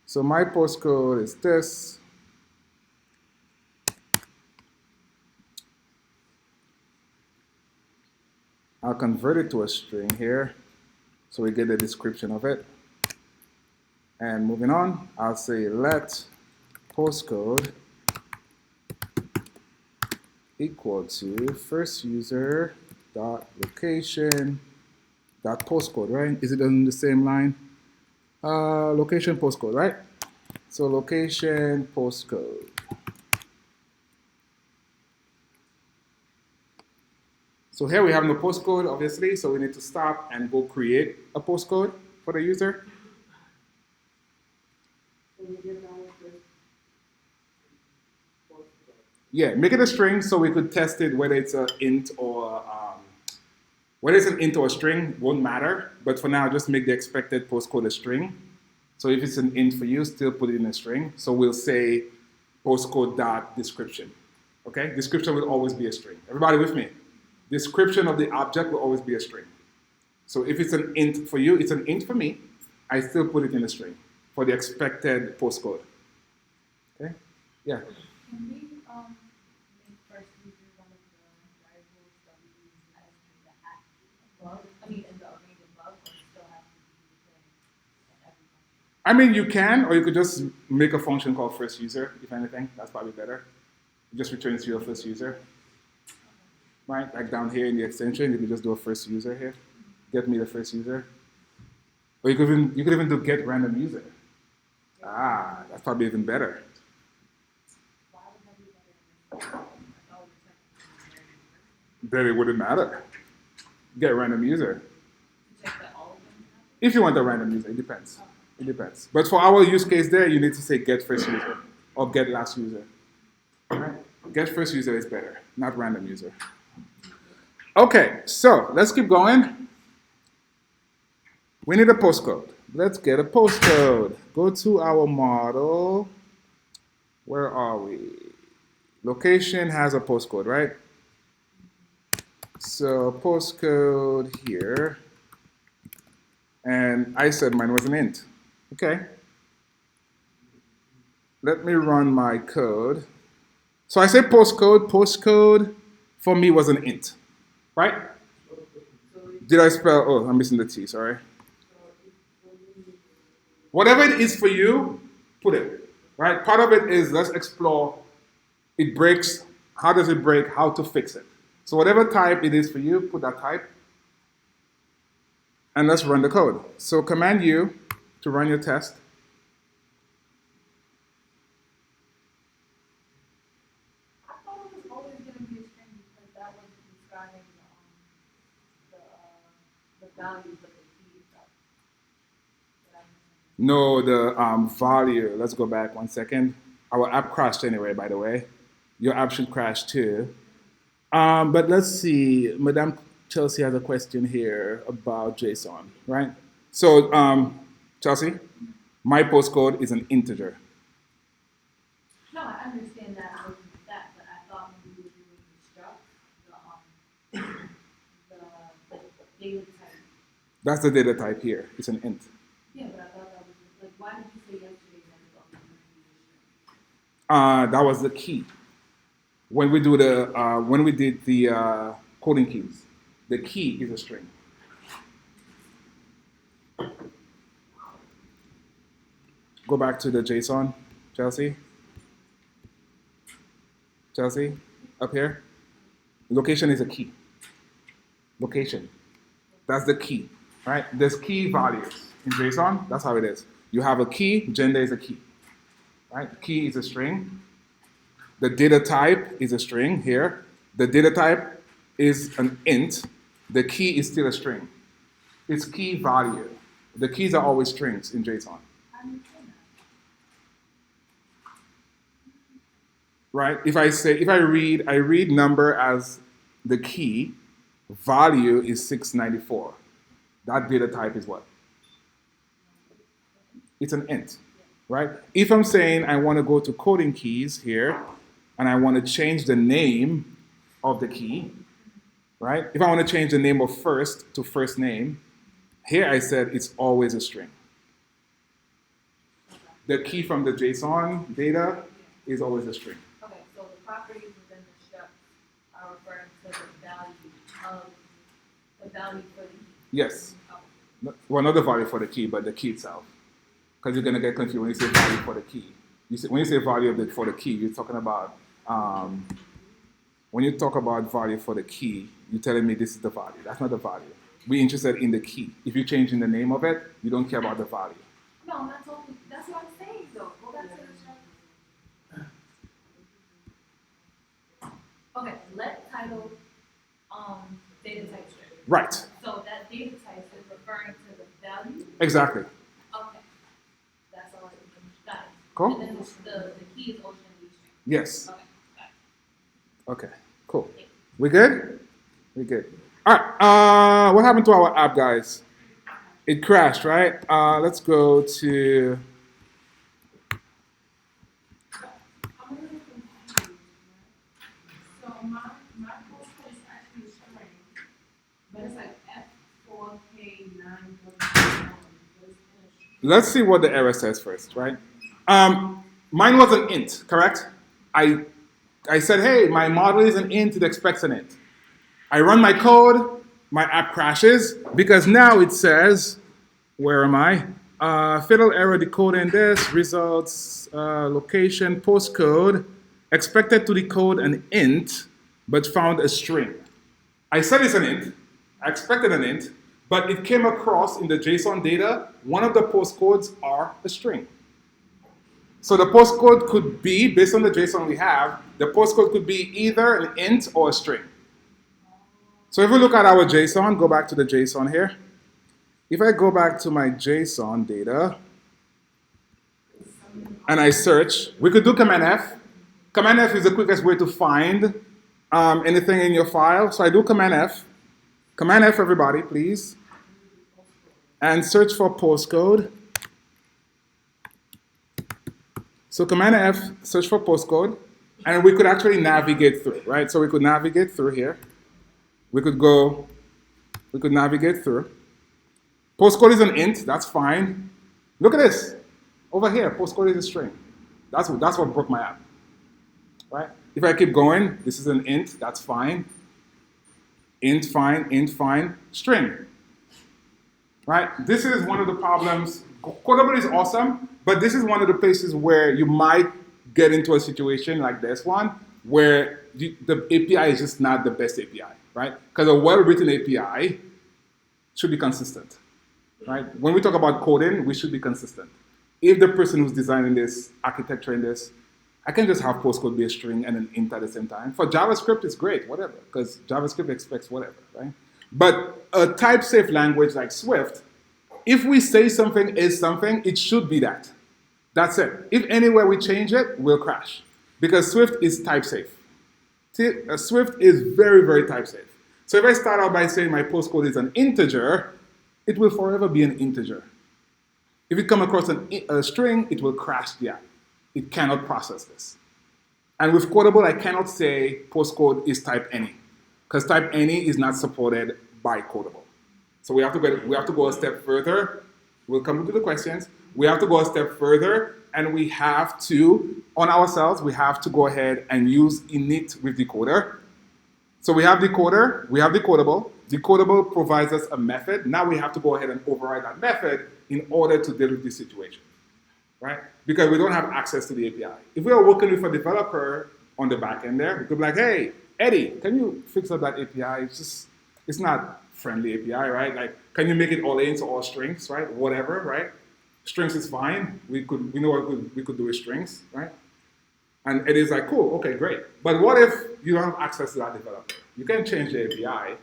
So my postcode is this. I'll convert it to a string here so we get the description of it. And moving on, I'll say let postcode equal to first user dot location dot postcode, right? Is it on the same line? Location postcode, right? So location postcode. So here we have no postcode, obviously, so we need to stop and go create a postcode for the user. Yeah, make it a string so we could test it whether it's an int or whether it's an int or a string won't matter. But for now, just make the expected postcode a string. So if it's an int for you, still put it in a string. So we'll say postcode dot description. Okay, description will always be a string. Everybody with me? description of the object will always be a string. So if it's an int for you, it's an int for me. I still put it in a string for the expected postcode. Okay? Yeah. Can we make first user one of the variables that we use as the at above? I mean, in the array above, or still have to be declared at every function? I mean, you can, or you could just make a function called first user, if anything. That's probably better. It just returns your first user. Right? Like down here in the extension, you could just do a first user here. Get me the first user. Or you could even do get random user. Ah, that's probably even better. Why would that be better than this? I thought we were technically Then it wouldn't matter. Get random user. to check that all of them happen. If you want a random user, it depends. It depends. But for our use case there, you need to say get first user or get last user. Right? Get first user is better, not random user. Okay, so let's keep going. We need a postcode. Let's get a postcode. Go to our model. Where are we? Location has a postcode, right? So postcode here. And I said mine was an int. Okay. Let me run my code. So I say postcode. Postcode for me was an int, right? Did I spell? Oh, I'm missing the T, sorry. Whatever it is for you, put it, right? Part of it is let's explore. It breaks. How does it break? How to fix it. So whatever type it is for you, put that type. And let's run the code. So Command U to run your test. I thought it was always going to be a string because that was describing the values of the key itself. Did I miss No, the value. Let's go back 1 second. Our app crashed anyway, by the way. Your app should crash too. But let's see. Madame Chelsea has a question here about JSON, right? So, Chelsea, my postcode is an integer. No, I understand that. I wasn't with that, but I thought when we were doing the struct, the data type. That's the data type here. It's an int. Yeah, but I thought that was like, why did you say yesterday that it's only going to be a string? That was the key. When we did the coding keys, the key is a string. Go back to the JSON, Chelsea. Chelsea, up here. Location is a key. Location. That's the key, right? There's key values in JSON. That's how it is. You have a key. Gender is a key, right? Key is a string. The data type is a string here. The data type is an int. The key is still a string. It's key value. The keys are always strings in JSON. I understand that. Right? If I read number as the key, value is 694. That data type is what? It's an int, right? If I'm saying I want to go to coding keys here, and I want to change the name of the key, right? If I want to change the name of first to first name, here I said it's always a string. The key from the JSON data is always a string. Okay, so the properties within the struct are referring to the value for the key. Yes. Oh, Well, not the value for the key, but the key itself. Because you're going to get confused when you say value for the key. When you say value for the key, you're talking about, when you talk about value for the key, you're telling me this is the value. That's not the value. We're interested in the key. If you're changing the name of it, you don't care about the value. no, that's all. That's what I'm saying, though. Go back to the struct. Okay, let title data type string. Right. So that data type is referring to the value. Exactly. Okay, that's all. Got it. Cool? And then the key is always going to be string. Yes. Okay, got it. Okay. Cool. We good? We good. All right. What happened to our app, guys? It crashed, right? Let's go to. I'm a little confused. So my postcode is actually a string. Let's see what the error says first, right? Mine was an int, correct? I said, hey, my model is an int, it expects an int. I run my code, my app crashes, because now it says, where am I? Fatal error decoding this, results, location, postcode, expected to decode an int, but found a string. I said it's an int, I expected an int, but it came across in the JSON data, one of the postcodes are a string. So the postcode could be, based on the JSON we have, the postcode could be either an int or a string. So if we look at our JSON, go back to the JSON here. If I go back to my JSON data and I search, we could do Command F. Command F is the quickest way to find anything in your file. So I do Command F. Command F, everybody, please. And search for postcode. So Command F, search for postcode, and we could actually navigate through, right? So we could navigate through here. We could navigate through. Postcode is an int, that's fine. Look at this. Over here, postcode is a string. That's what broke my app, right? If I keep going, this is an int, that's fine. Int fine, string. Right? This is one of the problems. Codable is awesome, but this is one of the places where you might get into a situation like this one, where the API is just not the best API, right? Because a well-written API should be consistent, right? When we talk about coding, we should be consistent. If the person who's designing this, architecturing this, I can just have postcode be a string and an int at the same time. For JavaScript, it's great, whatever, because JavaScript expects whatever, right? But a type-safe language like Swift, if we say something is something, it should be that. That's it. If anywhere we change it, we'll crash. Because Swift is type-safe. Swift is very, very type-safe. So if I start out by saying my postcode is an integer, it will forever be an integer. If it comes across a string, it will crash the app. It cannot process this. And with Codable, I cannot say postcode is type any, because type any is not supported by Codable. So we have to go a step further. We'll come to the questions. We have to go a step further, and we have to, on ourselves, we have to go ahead and use init with decoder. So we have decoder, we have decodable. Decodable provides us a method. Now we have to go ahead and override that method in order to deal with this situation, right? Because we don't have access to the API. If we are working with a developer on the back end there, we could be like, hey, Eddie, can you fix up that API? It's not friendly API, right? Like, can you make it all ints or all strings, right? Whatever, right? Strings is fine. We know what we could do with strings, right? And it is like, cool, okay, great. But what if you don't have access to that developer? You can change the API.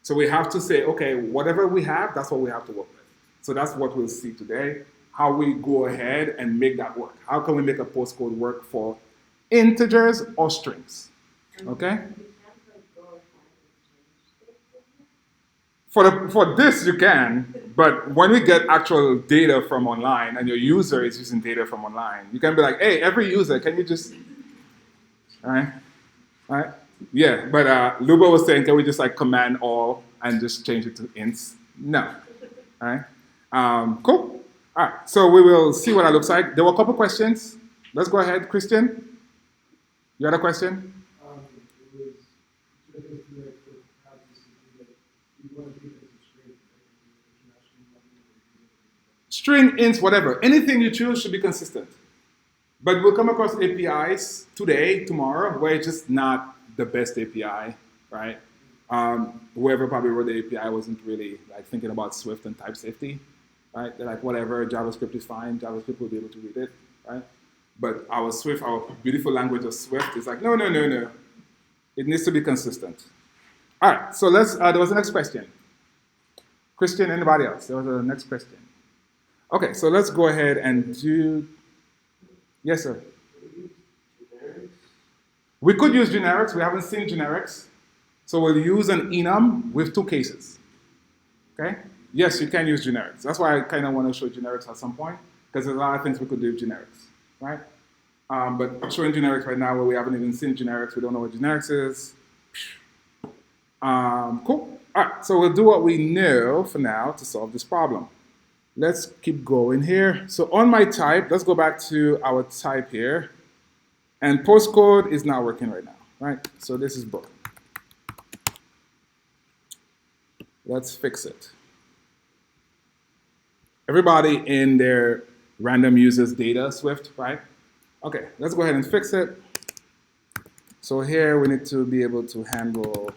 So we have to say, okay, whatever we have, that's what we have to work with. So that's what we'll see today, how we go ahead and make that work. How can we make a postcode work for integers or strings, okay? For this, you can, but when we get actual data from online and your user is using data from online, you can be like, hey, every user, can you just, all right? Yeah, but Luba was saying, can we just like command all and just change it to ints? No, all right? Cool. All right, so we will see what that looks like. There were a couple questions. Let's go ahead, Christian. You had a question? String, ints, whatever. Anything you choose should be consistent. But we'll come across APIs today, tomorrow, where it's just not the best API, right? Whoever probably wrote the API wasn't really like thinking about Swift and type safety, right? They're like, whatever, JavaScript is fine, JavaScript will be able to read it, right? But our Swift, our beautiful language of Swift is like, no. It needs to be consistent. All right, so there was the next question. Christian, anybody else? There was a next question. Okay, so let's go ahead and do, yes, sir. We could use generics. We haven't seen generics. So we'll use an enum with two cases. Okay? Yes, you can use generics. That's why I kind of want to show generics at some point, because there's a lot of things we could do with generics, right? But showing generics right now where we haven't even seen generics, we don't know what generics is. Cool. All right, so we'll do what we know for now to solve this problem. Let's keep going here. So on my type, let's go back to our type here. And postcode is not working right now, right? So this is broken. Let's fix it. Everybody in their random users data Swift, right? Okay, let's go ahead and fix it. So here we need to be able to handle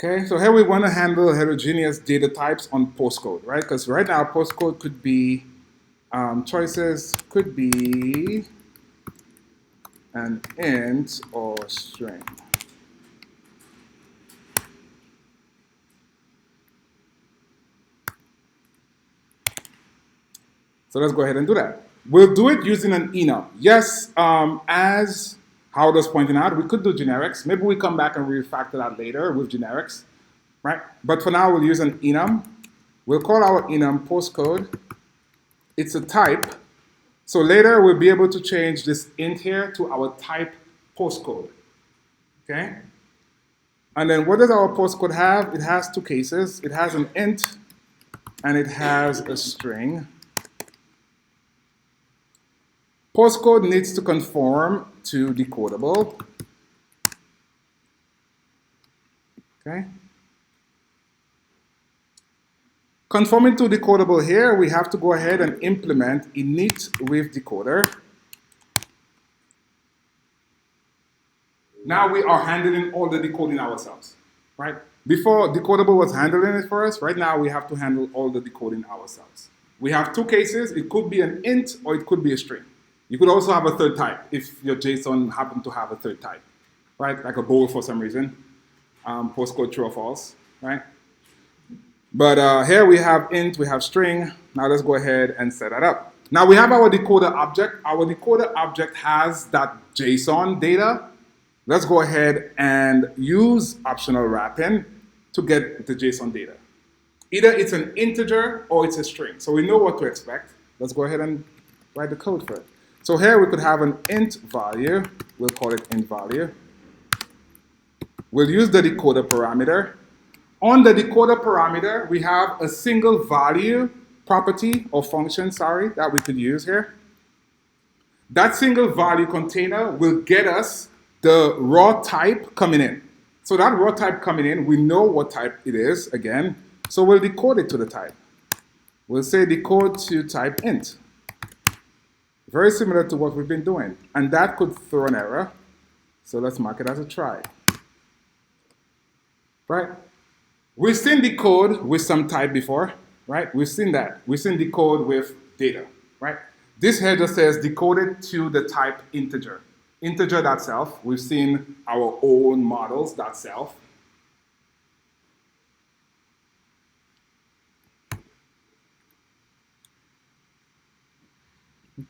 okay, so here we want to handle heterogeneous data types on postcode, right? Because right now postcode could be choices, could be an int or string. So let's go ahead and do that. We'll do it using an enum. Yes, as Howard was pointing out, we could do generics. Maybe we come back and refactor that later with generics, right? But for now, we'll use an enum. We'll call our enum postcode. It's a type. So later, we'll be able to change this int here to our type postcode, okay? And then what does our postcode have? It has two cases. It has an int, and it has a string. Postcode needs to conform to decodable. Okay. Conforming to decodable here, we have to go ahead and implement init with decoder. Now we are handling all the decoding ourselves, right? Before decodable was handling it for us, right now we have to handle all the decoding ourselves. We have two cases. It could be an int or it could be a string. You could also have a third type if your JSON happened to have a third type, right? Like a bool for some reason, postcode true or false, right? But here we have int, we have string. Now let's go ahead and set that up. Now we have our decoder object. Our decoder object has that JSON data. Let's go ahead and use optional wrapping to get the JSON data. Either it's an integer or it's a string. So we know what to expect. Let's go ahead and write the code for it. So here we could have an int value. We'll call it int value. We'll use the decoder parameter. On the decoder parameter, we have a single value property or function, sorry, that we could use here. That single value container will get us the raw type coming in. So that raw type coming in, we know what type it is, again. So we'll decode it to the type. We'll say decode to type int. Very similar to what we've been doing. And that could throw an error. So let's mark it as a try. Right? We've seen decode with some type before, right? We've seen that. We've seen decode with data, right? This here just says decoded to the type integer. Integer.self. We've seen our own models.self.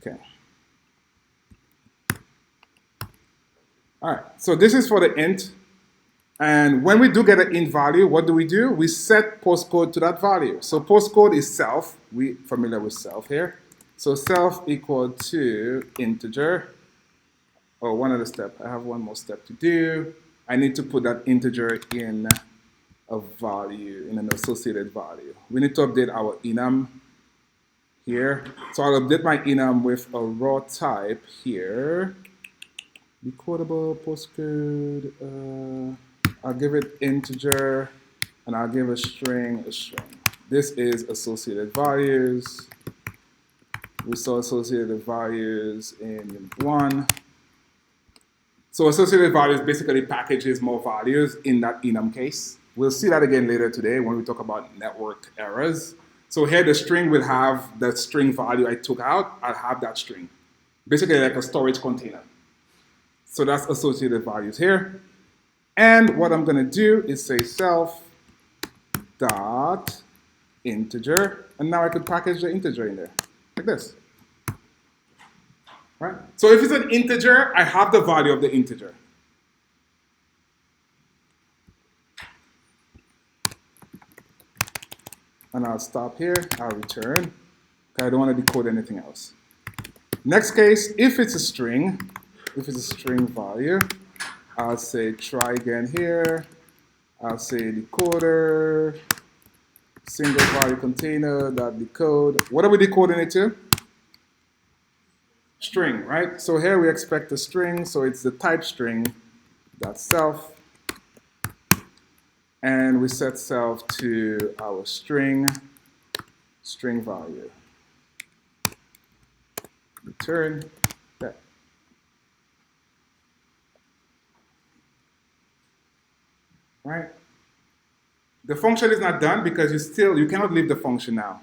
Okay. All right, so this is for the int. And when we do get an int value, what do? We set postcode to that value. So postcode is self. We're familiar with self here. So self equal to integer. Oh, one other step. I have one more step to do. I need to put that integer in a value, in an associated value. We need to update our enum here. So I'll update my enum with a raw type here. Decodable postcode. I'll give it integer, and I'll give a string a string. This is associated values. We saw associated values in unit 1. So associated values basically packages more values in that enum case. We'll see that again later today when we talk about network errors. So here the string will have the string value I took out. I'll have that string. Basically like a storage container. So that's associated values here. And what I'm going to do is say self dot integer. And now I could package the integer in there, like this. Right? So if it's an integer, I have the value of the integer. And I'll stop here. I'll return. Okay, I don't want to decode anything else. Next case, if it's a string value, I'll say try again here. I'll say decoder, single value container dot decode. What are we decoding it to? String, right? So here we expect a string, so it's the type string dot self, and we set self to our string value. Return that. Right? The function is not done because you cannot leave the function now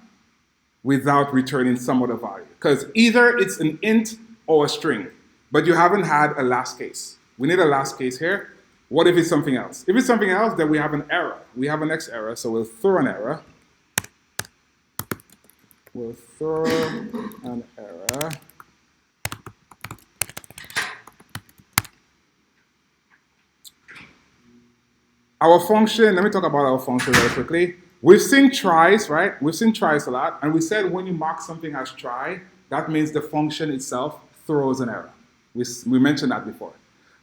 without returning some other value. Because either it's an int or a string, but you haven't had a last case. We need a last case here. What if it's something else? If it's something else, then we have an error. We have an X error, so we'll throw an error. We'll throw an error. Our function, let me talk about our function very quickly. We've seen tries, right? We've seen tries a lot, and we said when you mark something as try, that means the function itself throws an error. We mentioned that before.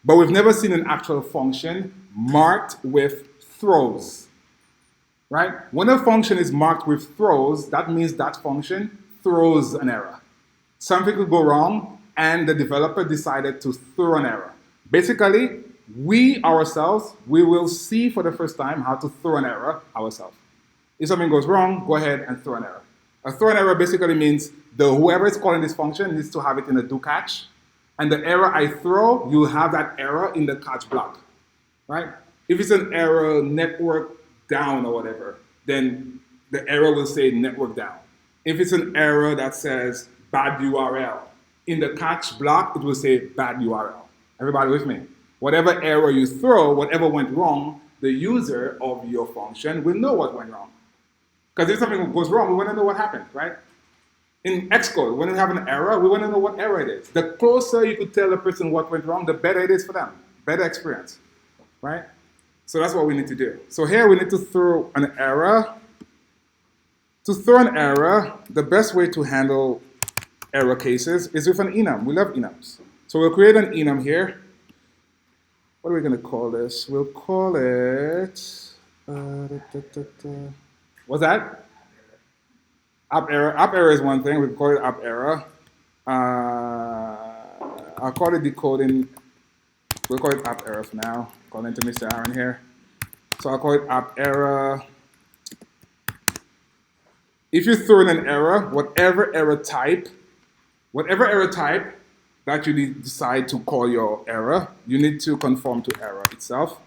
But we've never seen an actual function marked with throws, right? When a function is marked with throws, that means that function throws an error. Something could go wrong, and the developer decided to throw an error. Basically, we ourselves, we will see for the first time how to throw an error ourselves. If something goes wrong, go ahead and throw an error. A throw an error basically means whoever is calling this function needs to have it in a do catch. And the error I throw, you'll have that error in the catch block, right? If it's an error network down or whatever, then the error will say network down. If it's an error that says bad URL, in the catch block, it will say bad URL. Everybody with me? Whatever error you throw, whatever went wrong, the user of your function will know what went wrong. Because if something goes wrong, we want to know what happened, right? In Xcode, when we have an error, we want to know what error it is. The closer you could tell a person what went wrong, the better it is for them. Better experience, right? So that's what we need to do. So here we need to throw an error. To throw an error, the best way to handle error cases is with an enum. We love enums. So we'll create an enum here. What are we going to call this? We'll call it... what's that? App error. App error is one thing. We call it app error. I'll call it decoding. We'll call it app error for now. According to Mr. Aaron here. So I'll call it app error. If you throw in an error, whatever error type that you decide to call your error, you need to conform to error itself.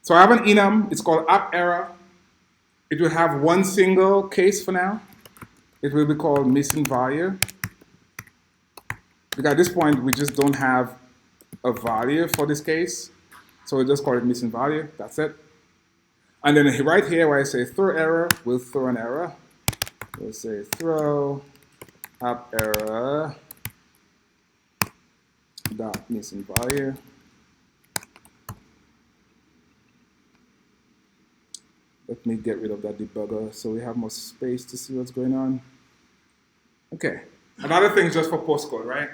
So I have an enum. It's called app error. It will have one single case for now. It will be called missing value. Because at this point, we just don't have a value for this case. So we'll just call it missing value. That's it. And then right here where I say throw error, we'll throw an error. We'll say throw app error dot missing value. Let me get rid of that debugger so we have more space to see what's going on. Okay, another thing just for postcode, right?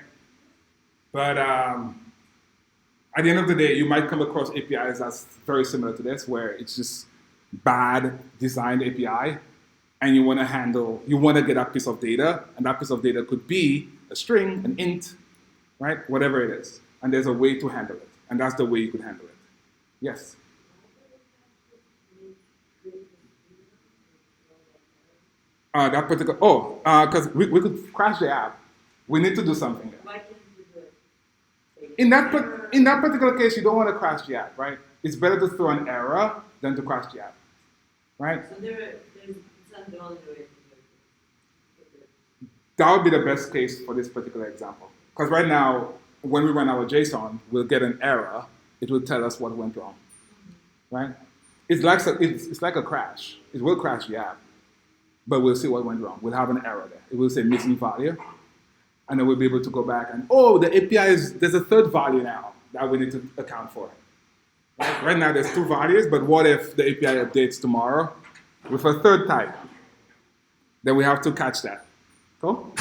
But at the end of the day, you might come across APIs that's very similar to this, where it's just bad designed API, and you want to get a piece of data, and that piece of data could be a string, an int, right? Whatever it is. And there's a way to handle it, and that's the way you could handle it. Yes? That particular, because we could crash the app. We need to do something there. Why can't you do it? In that particular case, you don't want to crash the app, right? It's better to throw an error than to crash the app, right? So it's not the only way to do it. That would be the best case for this particular example. Because right now, when we run our JSON, we'll get an error. It will tell us what went wrong, right? It's like a crash. It will crash the app, but we'll see what went wrong. We'll have an error there. It will say missing value, and then we'll be able to go back and, the API there's a third value now that we need to account for. Right now there's two values, but what if the API updates tomorrow with a third type. Then we have to catch that. Cool?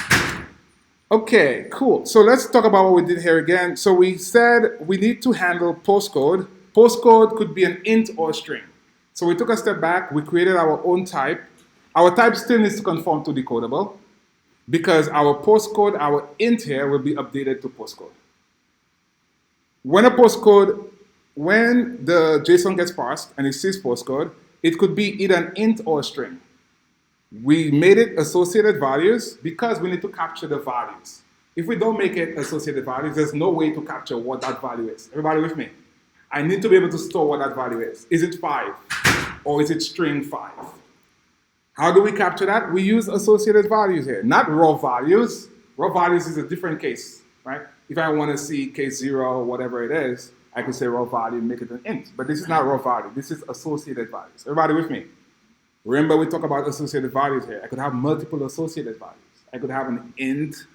Okay, cool. So let's talk about what we did here again. So we said we need to handle postcode. Postcode could be an int or a string. So we took a step back, we created our own type. Our type still needs to conform to decodable because our postcode, our int here will be updated to postcode. When the JSON gets parsed and it sees postcode, it could be either an int or a string. We made it associated values because we need to capture the values. If we don't make it associated values, there's no way to capture what that value is. Everybody with me? I need to be able to store what that value is. Is it 5 or is it string 5? How do we capture that? We use associated values here, not raw values. Raw values is a different case, right? If I want to see case 0 or whatever it is, I could say raw value and make it an int. But this is not raw value. This is associated values. Everybody with me? Remember we talk about associated values here. I could have multiple associated values. I could have an int.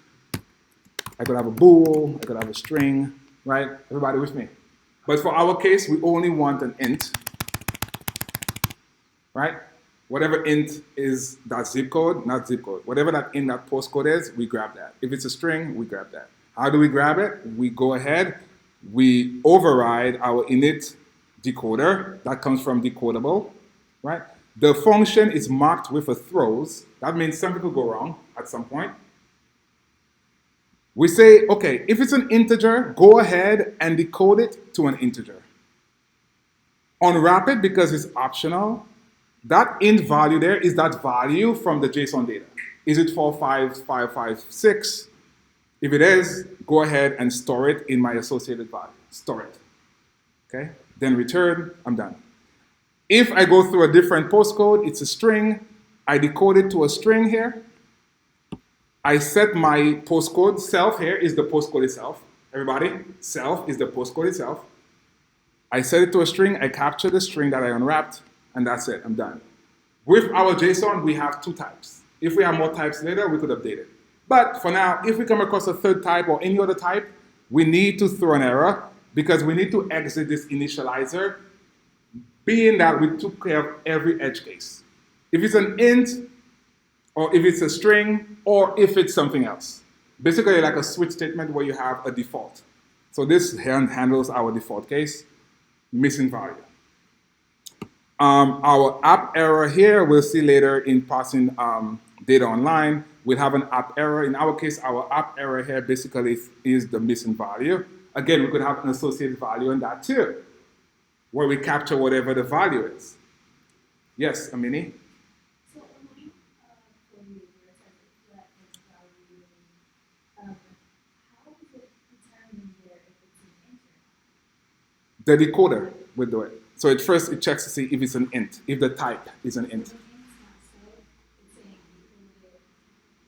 I could have a bool. I could have a string, right? Everybody with me? But for our case, we only want an int, right? Whatever int is that zip code, not zip code. Whatever that int, that postcode is, we grab that. If it's a string, we grab that. How do we grab it? We go ahead, we override our init decoder. That comes from decodable, right? The function is marked with a throws. That means something could go wrong at some point. We say, okay, if it's an integer, go ahead and decode it to an integer. Unwrap it because it's optional. That int value there is that value from the JSON data. Is it 45556? If it is, go ahead and store it in my associated value. Store it. Okay? Then return, I'm done. If I go through a different postcode, it's a string. I decode it to a string here. I set my postcode. Self here is the postcode itself. Everybody, self is the postcode itself. I set it to a string. I capture the string that I unwrapped, and that's it. I'm done. With our JSON, we have 2 types. If we have more types later, we could update it. But for now, if we come across a third type or any other type, we need to throw an error because we need to exit this initializer, being that we took care of every edge case. If it's an int, or if it's a string, or if it's something else. Basically like a switch statement where you have a default. So this handles our default case, missing value. Our app error here, we'll see later in parsing data online, we'll have an app error. In our case, our app error here basically is the missing value. Again, we could have an associated value in that too, where we capture whatever the value is. Yes, Amini? So only for you, where it says that is value, how is it determined there if it's an int? The decoder will do it. So at first it checks to see if it's an int, if the type is an int.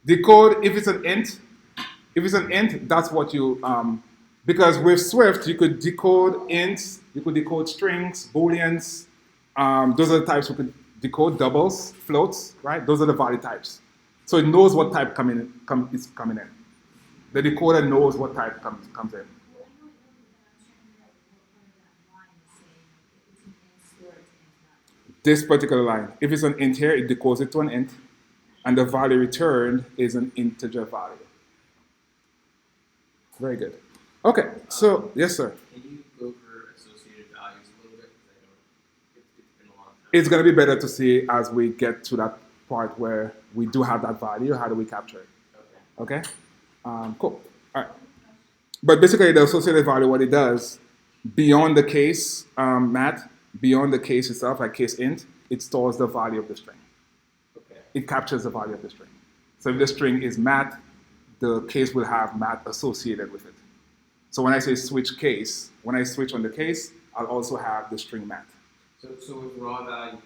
Decode if it's an int, that's what you, because with Swift, you could decode ints, you could decode strings, booleans, those are the types we could decode, doubles, floats, right? Those are the value types. So it knows what type is coming in. The decoder knows what type comes in. This particular line, if it's an int here, it decodes it to an int, and the value returned is an integer value. Very good. Okay, so, yes, sir. Can you go over associated values a little bit? Because I know it's been a long time. It's going to be better to see as we get to that part where we do have that value. How do we capture it? Okay? Cool. All right. But basically, the associated value, what it does, beyond the case, Matt, beyond the case itself, like case int, it stores the value of the string. Okay. It captures the value of the string. So if the string is Matt, the case will have Matt associated with it. So when I say switch case, when I switch on the case, I'll also have the string Matt. So with raw values,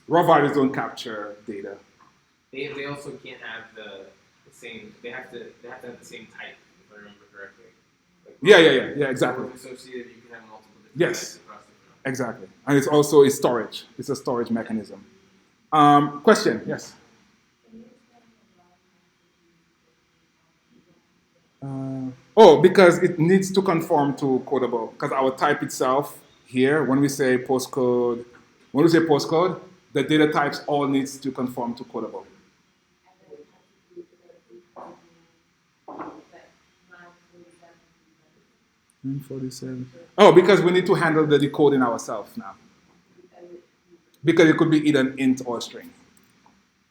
Raw values don't capture data. they also can't have the same. They have to have the same type, if I remember correctly. Like, Yeah, exactly. With associated, you can have multiple different Yes. types across different. Exactly. And it's also a storage. It's a storage mechanism. Question, yes? Because it needs to conform to codable. Because our type itself here, when we say postcode, the data types all needs to conform to codable. And then it has to do with the that 947. 947. Oh, because we need to handle the decoding ourselves now. Because it could be either an int or a string.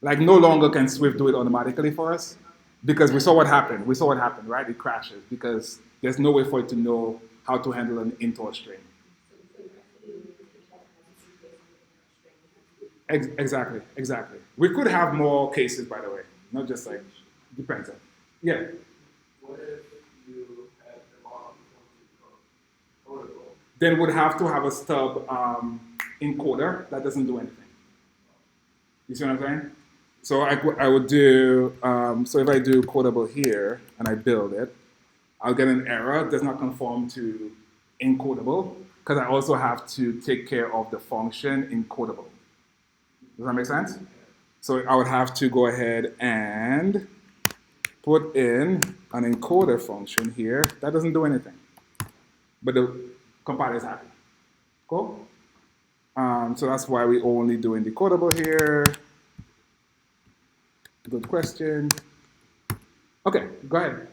Like no longer can Swift do it automatically for us because we saw what happened. We saw what happened, right? It crashes because there's no way for it to know how to handle an int or a string. Exactly, exactly. We could have more cases, by the way, not just like depends on. Yeah. What if you had the model codable? Then we'd have to have a stub encoder that doesn't do anything. You see what I'm saying? So I would do, so if I do codable here and I build it, I'll get an error, does not conform to encodable, because I also have to take care of the function encodable. Does that make sense? So I would have to go ahead and put in an encoder function here. That doesn't do anything, but the compiler is happy. Cool? So that's why we only do decodable here. Good question. Okay, go ahead.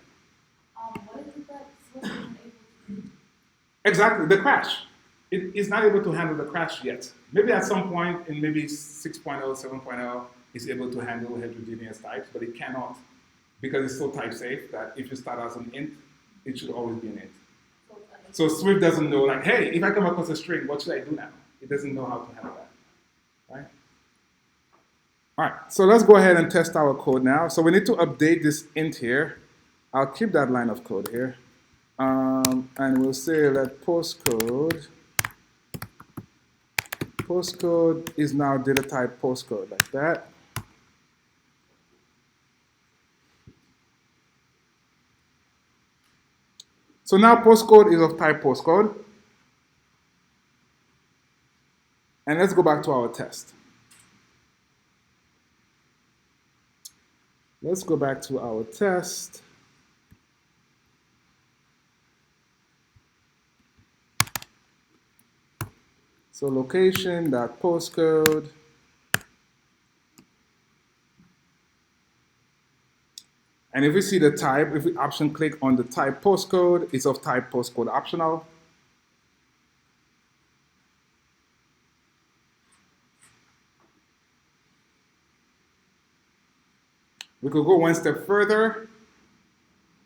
What is it that Swift isn't able to do? Exactly, the crash. It is not able to handle the crash yet. Maybe at some point in maybe 6.0, 7.0, it's able to handle heterogeneous types, but it cannot because it's so type safe that if you start as an int, it should always be an int. So Swift doesn't know, like, hey, if I come across a string, what should I do now? It doesn't know how to handle that, right? All right, so let's go ahead and test our code now. So we need to update this int here. I'll keep that line of code here. And we'll say that postcode is now data type postcode, like that. So now postcode is of type postcode. And let's go back to our test. Let's go back to our test. So location.postcode. And if we see the type, if we option click on the type postcode, it's of type postcode optional. We could go one step further.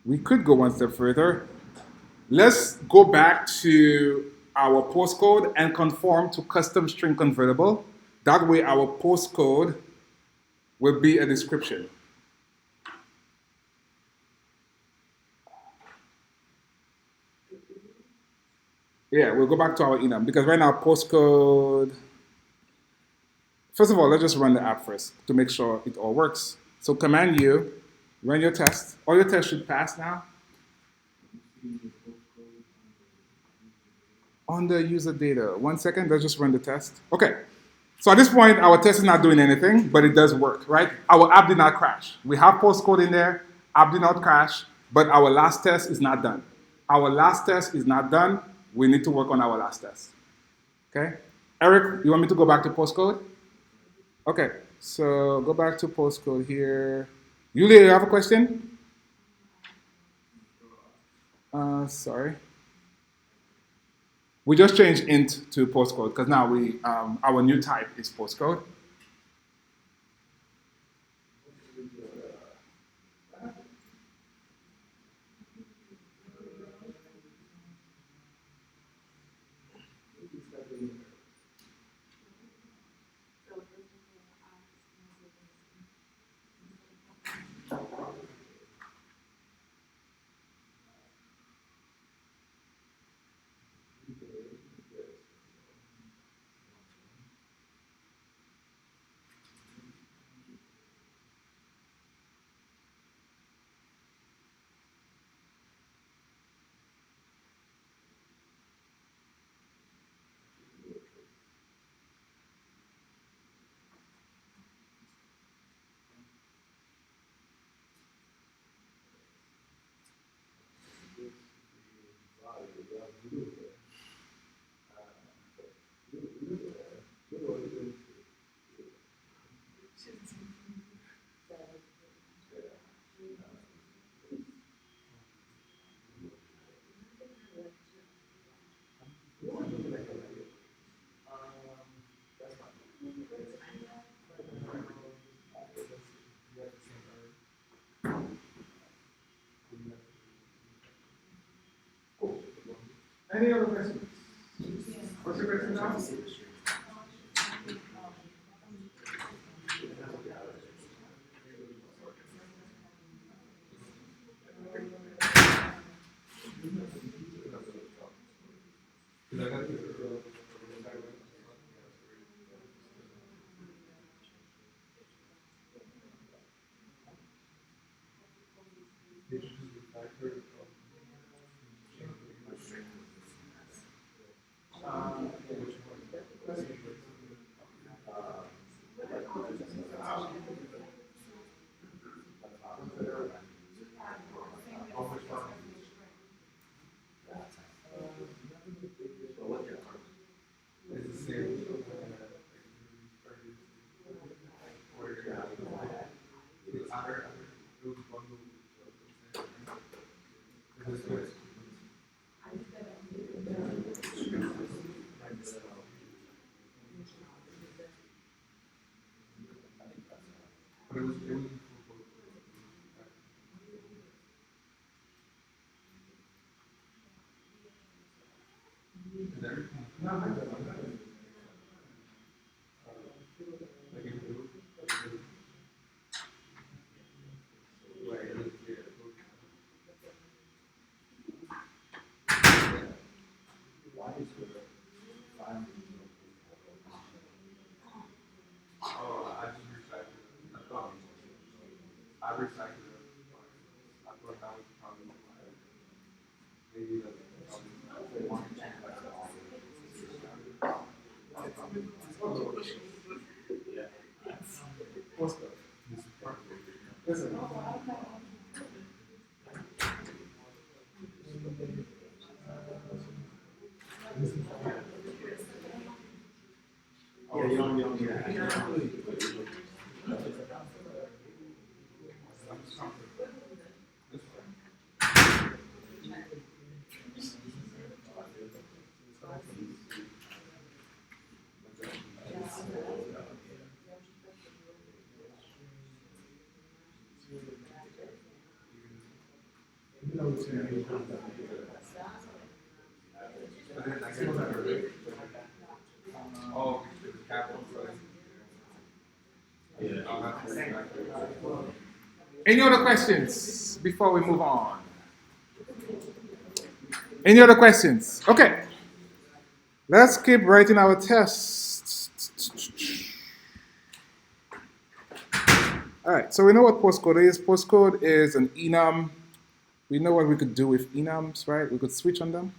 We could go one step further. Let's go back to our postcode and conform to custom string convertible. That way our postcode will be a description. Yeah, we'll go back to our enum because right now postcode, first of all, let's just run the app first to make sure it all works. So Command U, run your test. All your tests should pass now. On the user data. 1 second, let's just run the test. Okay, so at this point, our test is not doing anything, but it does work, right? Our app did not crash. We have postcode in there, app did not crash, but our last test is not done. Our last test is not done. We need to work on our last test. Okay? Eric, you want me to go back to postcode? Okay, so go back to postcode here. Yulia, you have a question? Sorry. We just changed int to postcode because now our new type is postcode. Any other questions? What's your question now? Any other questions before we move on? Any other questions? Okay. Let's keep writing our tests. All right, so we know what postcode is. Postcode is an enum. We know what we could do with enums, right? We could switch on them.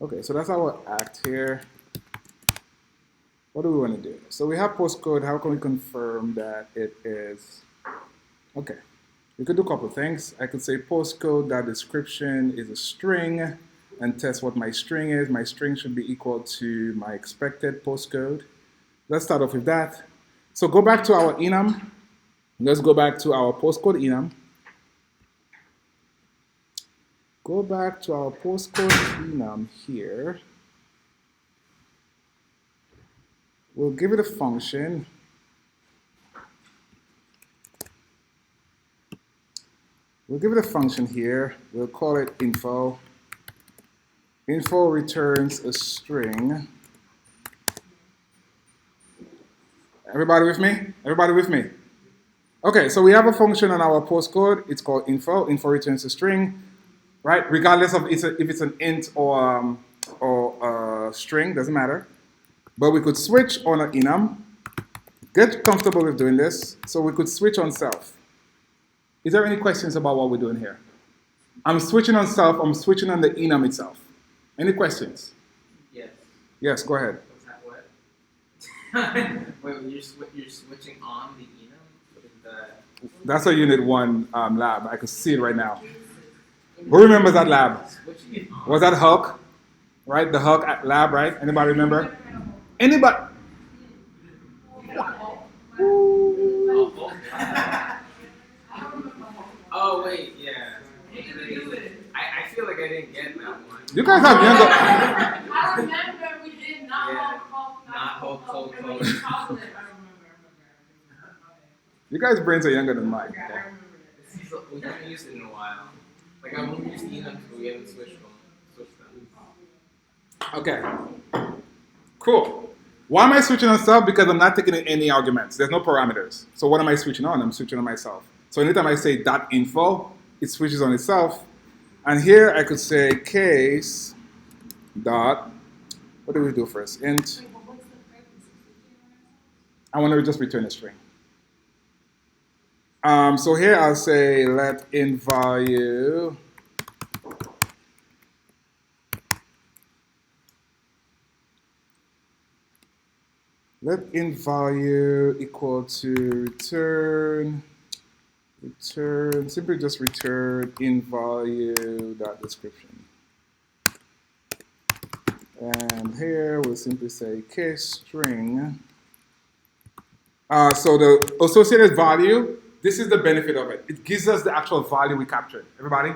Okay, so that's our act here. What do we want to do? So we have postcode. How can we confirm that it is? Okay, we could do a couple of things. I could say postcode, that description is a string, and test what my string is. My string should be equal to my expected postcode. Let's start off with that. So go back to our enum. Let's go back to our postcode enum. Go back to our postcode enum here. We'll give it a function. We'll give it a function here. We'll call it info. Info returns a string. Everybody with me? Everybody with me? Okay, so we have a function on our postcode. It's called info. Info returns a string, right? Regardless of if it's an int or a string, doesn't matter. But we could switch on an enum. Get comfortable with doing this. So we could switch on self. Is there any questions about what we're doing here? I'm switching on self. I'm switching on the enum itself. Any questions? Yes. Yes, go ahead. What's that? What? Wait, you're switching on the enum? What is that? That's a Unit 1 lab. I can see it right now. Who remembers that lab? Switching it on. Was that Hulk? Right? The Hulk lab, right? Anybody remember? Anybody? Oh, wait, yeah. I feel like I didn't get that one. You guys have younger. I remember we did not Yeah. Hulk, Not Hulk, Hulk, chocolate. I remember. You guys' brains are younger than mine. I Okay? remember that. We haven't used it in a while. Like I've only used enums, but we haven't switched them. Okay. Cool. Why am I switching on self? Because I'm not taking in any arguments. There's no parameters. So what am I switching on? I'm switching on myself. So anytime I say .info, it switches on itself. And here I could say case dot, what do we do first? Int. Wait, but what's the purpose of switching on ourselves? I want to just return a string. So here I'll say let int value equal to return, simply just return int value dot description. And here we'll simply say case string. So the associated value, this is the benefit of it. It gives us the actual value we captured. Everybody?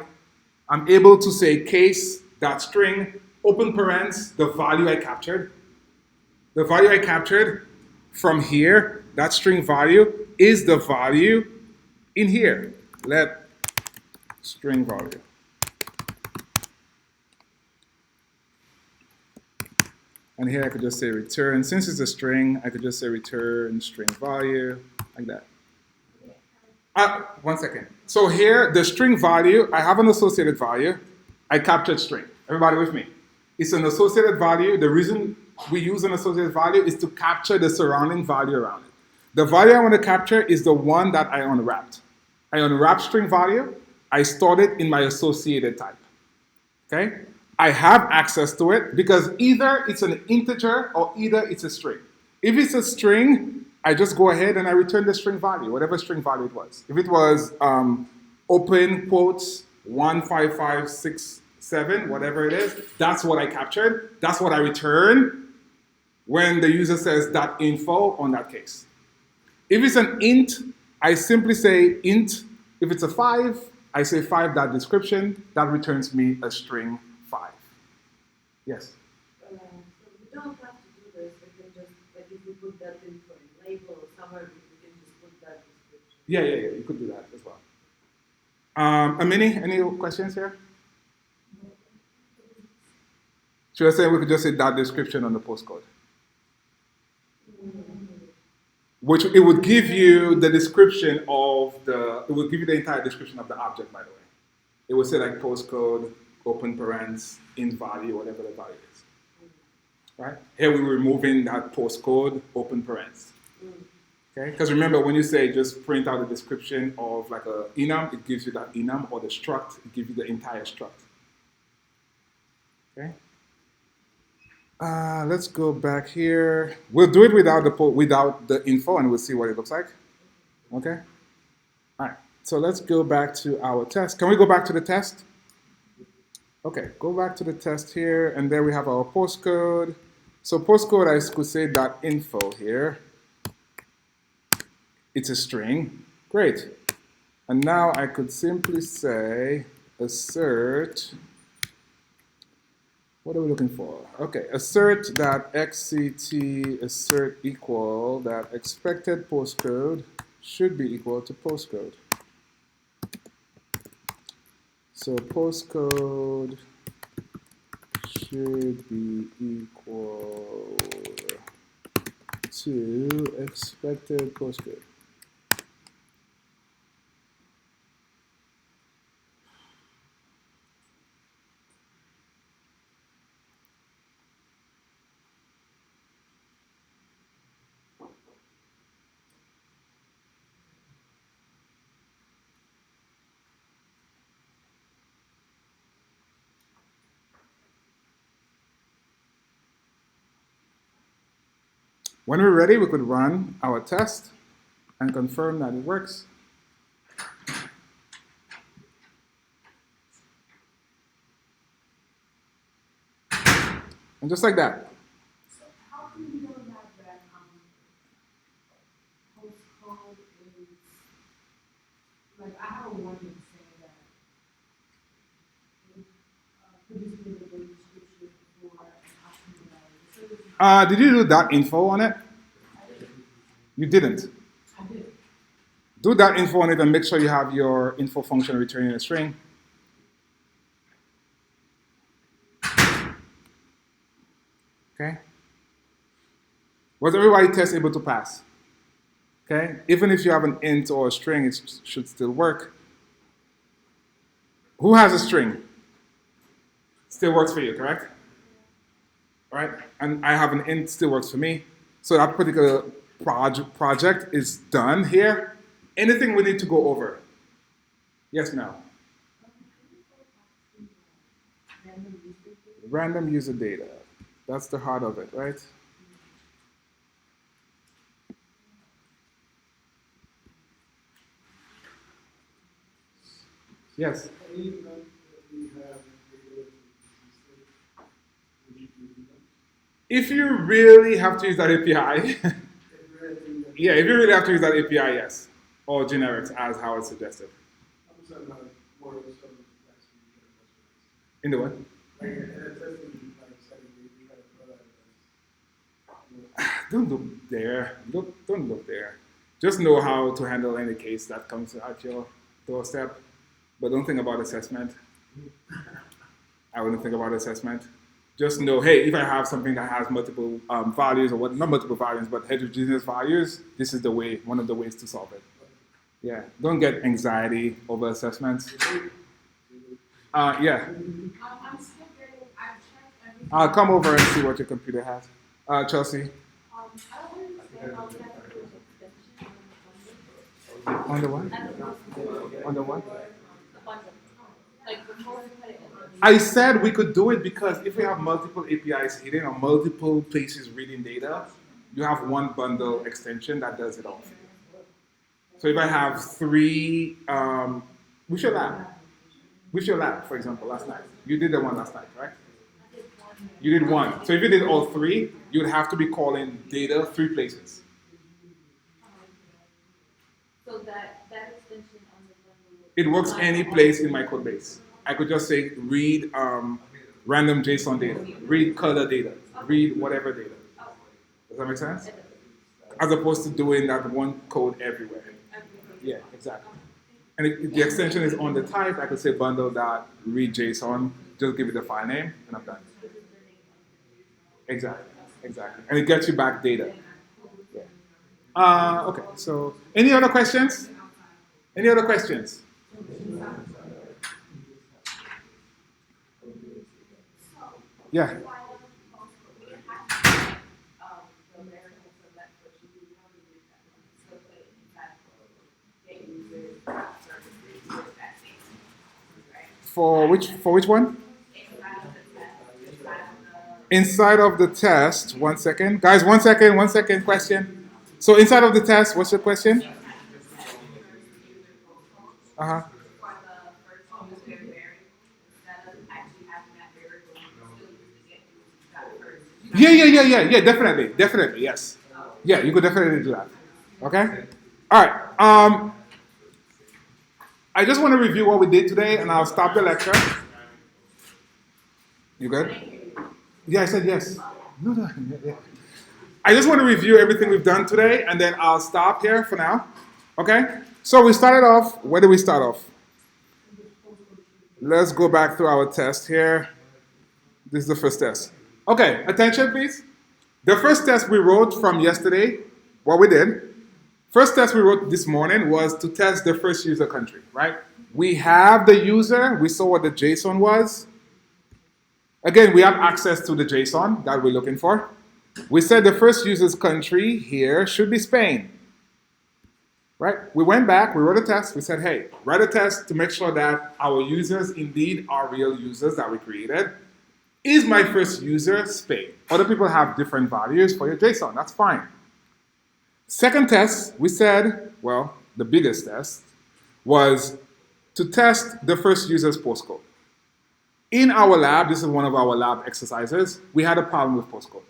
I'm able to say case.string, open parens, the value I captured. The value I captured from here, that string value, is the value in here. Let string value. And here I could just say return. Since it's a string, I could just say return string value, like that. 1 second. So here, the string value, I have an associated value. I captured string. Everybody with me? It's an associated value. The reason we use an associated value is to capture the surrounding value around it. The value I want to capture is the one that I unwrapped. I unwrapped string value. I stored it in my associated type. Okay? I have access to it because either it's an integer or either it's a string. If it's a string, I just go ahead and I return the string value, whatever string value it was. If it was open quotes 15567, whatever it is, that's what I captured. That's what I return when the user says .info on that case. If it's an int, I simply say int. If it's a 5, I say 5.description. That returns me a string 5. Yes? So we don't have to do this. We can just, like if we put that in for a label or somewhere, we can just put that description. Yeah. You could do that as well. Amini, any questions here? Should I say we could just say .description on the postcode? Which it would give you the description of it would give you the entire description of the object, by the way. It would say like postcode, open parens, int value, whatever the value is. Right? Here we're removing that postcode, open parens. Okay? Because remember, when you say just print out the description of like a enum, it gives you that enum, or the struct, it gives you the entire struct. Okay? Let's go back here. We'll do it without the info, and we'll see what it looks like. Okay? All right. So let's go back to our test. Can we go back to the test? Okay, go back to the test here, and there we have our postcode. So postcode, I could say .info here. It's a string. Great. And now I could simply say assert. What are we looking for? Okay, assert that xct assert equal that expected postcode should be equal to postcode. So postcode should be equal to expected postcode. When we're ready, we could run our test and confirm that it works. And just like that. So how can we know that postcode is, like I have a warning saying that producing the description for an option that Did you do that info on it? I did. You didn't. I did. do that info on it and make sure you have your info function returning a string. Okay? Was everybody test able to pass? Okay? Even if you have an int or a string, it should still work. Who has a string? Still works for you, correct? All right? And I have an int, still works for me. So that particular project is done here. Anything we need to go over? Yes, no? Random user data. That's the heart of it, right? Yes? If you really have to use that API, yeah, if you really have to use that API, yes. Or generics, as Howard suggested. In the what? Don't look there. Don't look there. Just know how to handle any case that comes at your doorstep, but don't think about assessment. I wouldn't think about assessment. Just know, hey, if I have something that has multiple values, or what, not multiple values, but heterogeneous values, this is the way, one of the ways to solve it. Yeah, don't get anxiety over assessments. Yeah. I'm still getting, I've checked everything. I'll come over and see what your computer has. Chelsea. I don't understand how we have to do an extension On the what? On the what? the bundle. Like before we put it in. I said we could do it because if we have multiple APIs hidden or multiple places reading data, you have one bundle extension that does it all. So if I have three, we should lab, for example, last night. You did the one last night, right? You did one. So if you did all three, you'd have to be calling data 3 places. So that extension on the bundle. It works any place in my code base. I could just say read random JSON data, read color data, read whatever data. Does that make sense? As opposed to doing that one code everywhere. Yeah, exactly. And the extension is on the type. I could say bundle.read JSON, just give it the file name, and I'm done. Exactly. And it gets you back data. Yeah. Okay, so any other questions? Any other questions? Yeah. For which one? Inside of the test, 1 second. Guys, 1 second, question. So inside of the test, what's your question? Uh-huh. Yeah, definitely, yes. Yeah, you could definitely do that. Okay? All right. I just want to review what we did today, and I'll stop the lecture. You good? Yeah, I said yes. No, yeah. I just want to review everything we've done today, and then I'll stop here for now. Okay? So we started off, where did we start off? Let's go back through our test here. This is the first test. Okay, attention please. The first test we wrote from yesterday, what we did, first test we wrote this morning was to test the first user country, right? We have the user, we saw what the JSON was. Again, we have access to the JSON that we're looking for. We said the first user's country here should be Spain, right? We went back, we wrote a test, we said, hey, write a test to make sure that our users indeed are real users that we created. Is my first user Spain? Other people have different values for your JSON, that's fine. Second test, we said, well, the biggest test was to test the first user's postcode. In our lab, this is one of our lab exercises, we had a problem with postcode,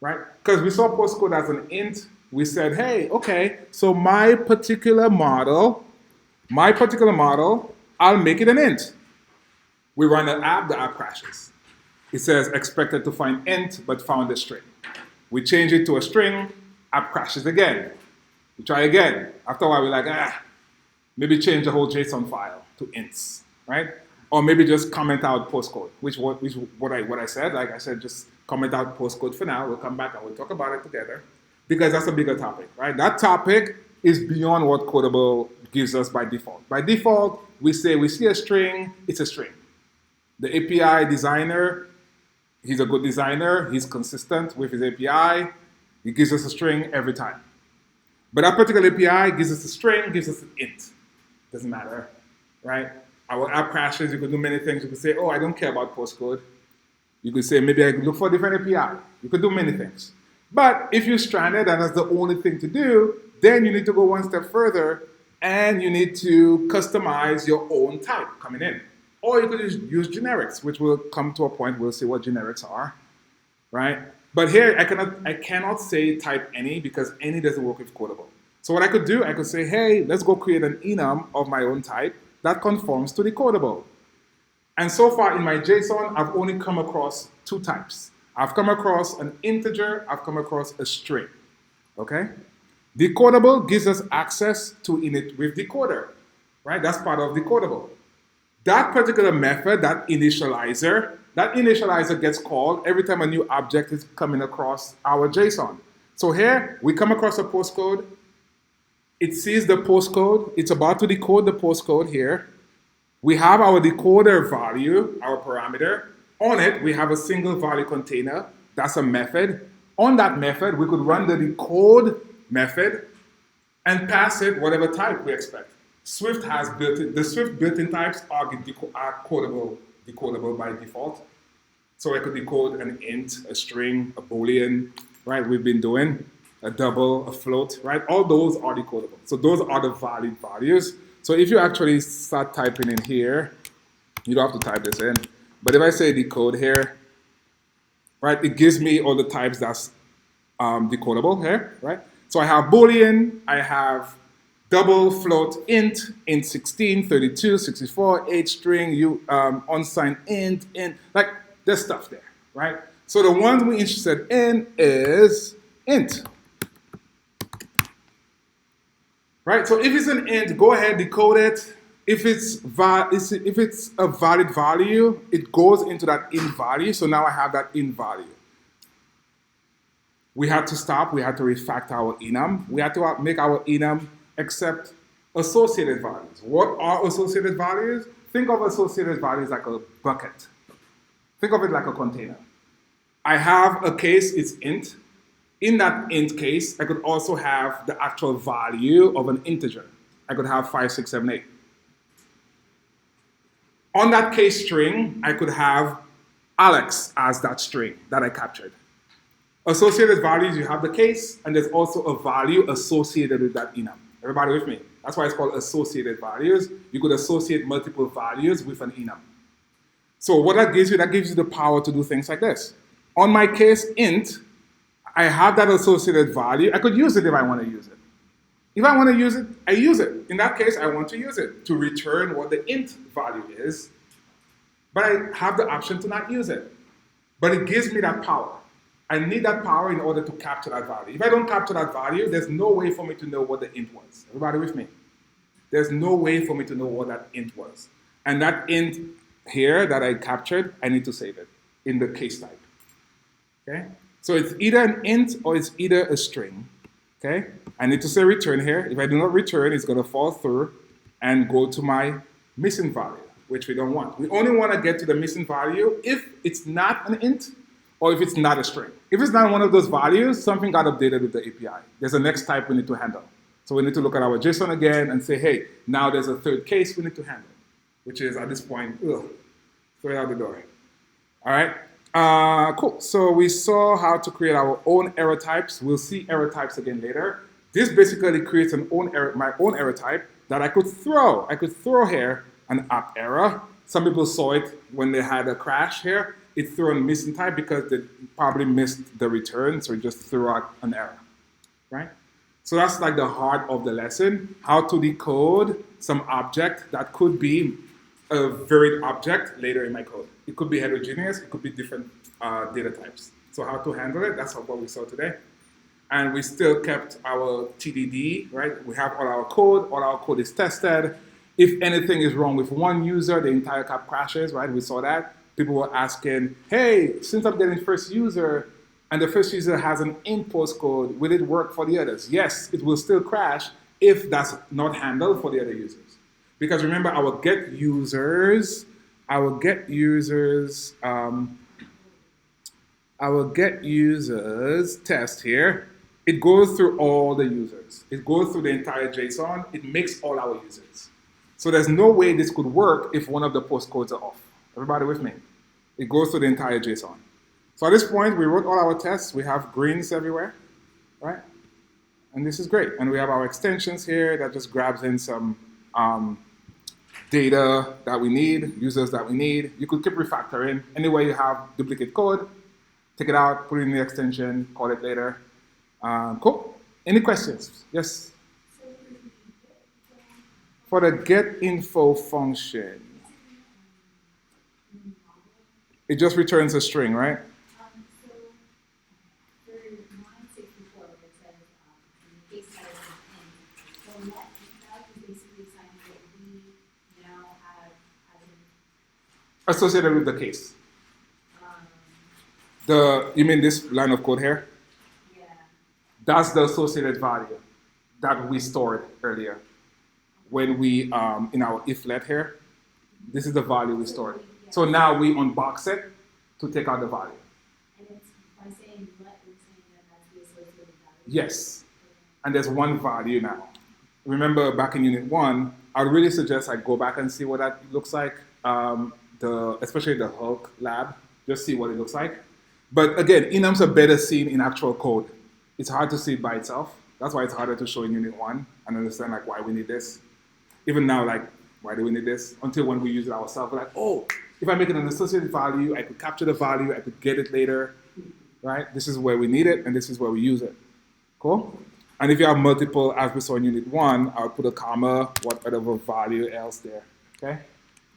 right? Because we saw postcode as an int, we said, hey, okay, so my particular model, I'll make it an int. We run the app crashes. It says expected to find int, but found a string. We change it to a string, app crashes again. We try again. After a while, we're like, maybe change the whole JSON file to ints, right? Or maybe just comment out postcode, which what I said. Like I said, just comment out postcode for now. We'll come back and we'll talk about it together because that's a bigger topic, right? That topic is beyond what Codable gives us by default. By default, we say we see a string, it's a string. The API designer, he's a good designer. He's consistent with his API. He gives us a string every time. But that particular API gives us a string, gives us an int. Doesn't matter, right? Our app crashes, you could do many things. You could say, oh, I don't care about postcode. You could say, maybe I could look for a different API. You could do many things. But if you're stranded and that's the only thing to do, then you need to go one step further and you need to customize your own type coming in. Or you could use generics, which will come to a point, we'll see what generics are, right? But here, I cannot say type any because any doesn't work with Codable. So what I could do, I could say, hey, let's go create an enum of my own type that conforms to the Codable. And so far in my JSON, I've only come across two types. I've come across an integer, I've come across a string, okay? Decodable gives us access to init with decoder, right? That's part of decodable. That particular method, that initializer gets called every time a new object is coming across our JSON. So here, we come across a postcode. It sees the postcode. It's about to decode the postcode here. We have our decoder value, our parameter. On it, we have a single value container. That's a method. On that method, we could run the decode method and pass it whatever type we expect. Swift has the Swift built-in types are decodable by default. So I could decode an int, a string, a boolean, right? We've been doing a double, a float, right? All those are decodable. So those are the valid values. So if you actually start typing in here, you don't have to type this in. But if I say decode here, right, it gives me all the types that's decodable here, right? So I have boolean, I have double, float, int 16, 32, 64, H string, unsigned int, like there's stuff there, right? So the ones we're interested in is int. Right, so if it's an int, go ahead, decode it. If it's a valid value, it goes into that int value. So now I have that int value. We had to stop. We had to refactor our enum. We had to make our enum accept associated values. What are associated values? Think of associated values like a bucket. Think of it like a container. I have a case, it's int. In that int case, I could also have the actual value of an integer. I could have 5, 6, 7, 8. On that case string, I could have Alex as that string that I captured. Associated values, you have the case, and there's also a value associated with that enum. Everybody with me? That's why it's called associated values. You could associate multiple values with an enum. So what that gives you the power to do things like this. On my case int, I have that associated value. I could use it if I want to use it. If I want to use it, I use it. In that case, I want to use it to return what the int value is. But I have the option to not use it. But it gives me that power. I need that power in order to capture that value. If I don't capture that value, there's no way for me to know what the int was. Everybody with me? There's no way for me to know what that int was. And that int here that I captured, I need to save it in the case type. Okay? So it's either an int or it's either a string. Okay? I need to say return here. If I do not return, it's going to fall through and go to my missing value, which we don't want. We only want to get to the missing value if it's not an int or if it's not a string. If it's not one of those values, something got updated with the API. There's a next type we need to handle. So we need to look at our JSON again and say, hey, now there's a third case we need to handle, which is at this point, throw it out the door. All right, cool. So we saw how to create our own error types. We'll see error types again later. This basically creates my own error type that I could throw. I could throw here an app error. Some people saw it when they had a crash here. It threw a missing type because they probably missed the return, so it just threw out an error, right? So that's like the heart of the lesson, how to decode some object that could be a varied object later in my code. It could be heterogeneous, it could be different data types. So how to handle it, that's what we saw today. and we still kept our TDD, right? We have all our code is tested. If anything is wrong with one user, the entire app crashes, right? We saw that. People were asking, hey, since I'm getting first user, and the first user has an in postcode, will it work for the others? Yes, it will still crash if that's not handled for the other users. Because remember, our get users test here, it goes through all the users. It goes through the entire JSON. It makes all our users. So there's no way this could work if one of the postcodes are off. Everybody with me? It goes through the entire JSON. So at this point, we wrote all our tests. We have greens everywhere, right? And this is great. And we have our extensions here that just grabs in some data that we need, users that we need. You could keep refactoring. Anywhere you have duplicate code, take it out, put it in the extension, call it later. Cool. Any questions? Yes? For the get info function, it just returns a string, right? So for line 64, where it says in case type and so that is basically saying that we now have as an Associated with the case. You mean this line of code here? yeah. That's the associated value that we stored earlier. When we, in our if let here, this is the value we stored. So now we unbox it to take out the value. And it's by saying let, we're saying that that's the associated value. Yes. And there's one value now. Remember back in unit 1, I would really suggest I go back and see what that looks like, especially the Hulk lab, just see what it looks like. But again, enums are better seen in actual code. It's hard to see it by itself. That's why it's harder to show in unit 1 and understand like why we need this. Even now, like, why do we need this? Until when we use it ourselves, we're like, oh, if I make it an associated value, I could capture the value, I could get it later, right? This is where we need it, and this is where we use it. Cool? And if you have multiple, as we saw in unit 1, I'll put a comma, whatever value else there, okay?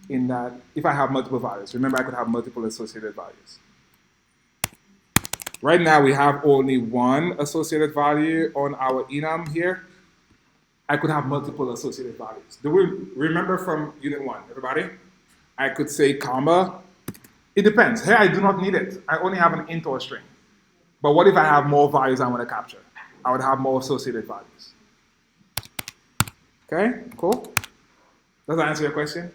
In that, if I have multiple values, remember I could have multiple associated values. Right now, we have only one associated value on our enum here. I could have multiple associated values. Do we remember from unit 1, everybody? I could say comma. It depends. Here, I do not need it. I only have an int or a string. But what if I have more values I want to capture? I would have more associated values. Okay, cool. Does that answer your question?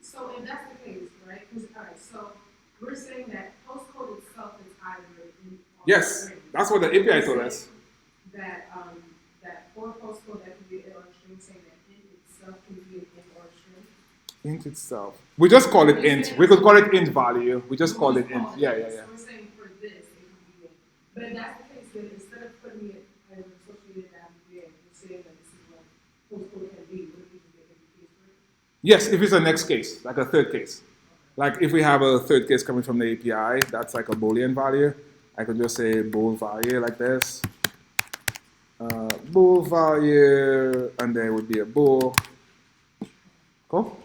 So if that's the case, right? All right, so we're saying that postcode itself is either in or Yes, string. that's what the API told us. That that for postcode that can be an or string, saying that int itself can be an int or string. Int itself. We just call it int. We could call it int value. We just call it int. Yeah. So we're saying for this, it can be int. But if that's the case, then instead of putting it as associated with we're saying that this is what postcode can be. Would it be just make it a case for it? Yes, if it's a next case, like a third case. Like if we have a third case coming from the API, that's like a Boolean value. I could just say bool value like this. Bool value, and there would be a bool. Cool?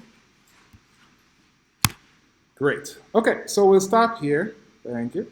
Great. Okay, so we'll stop here. Thank you.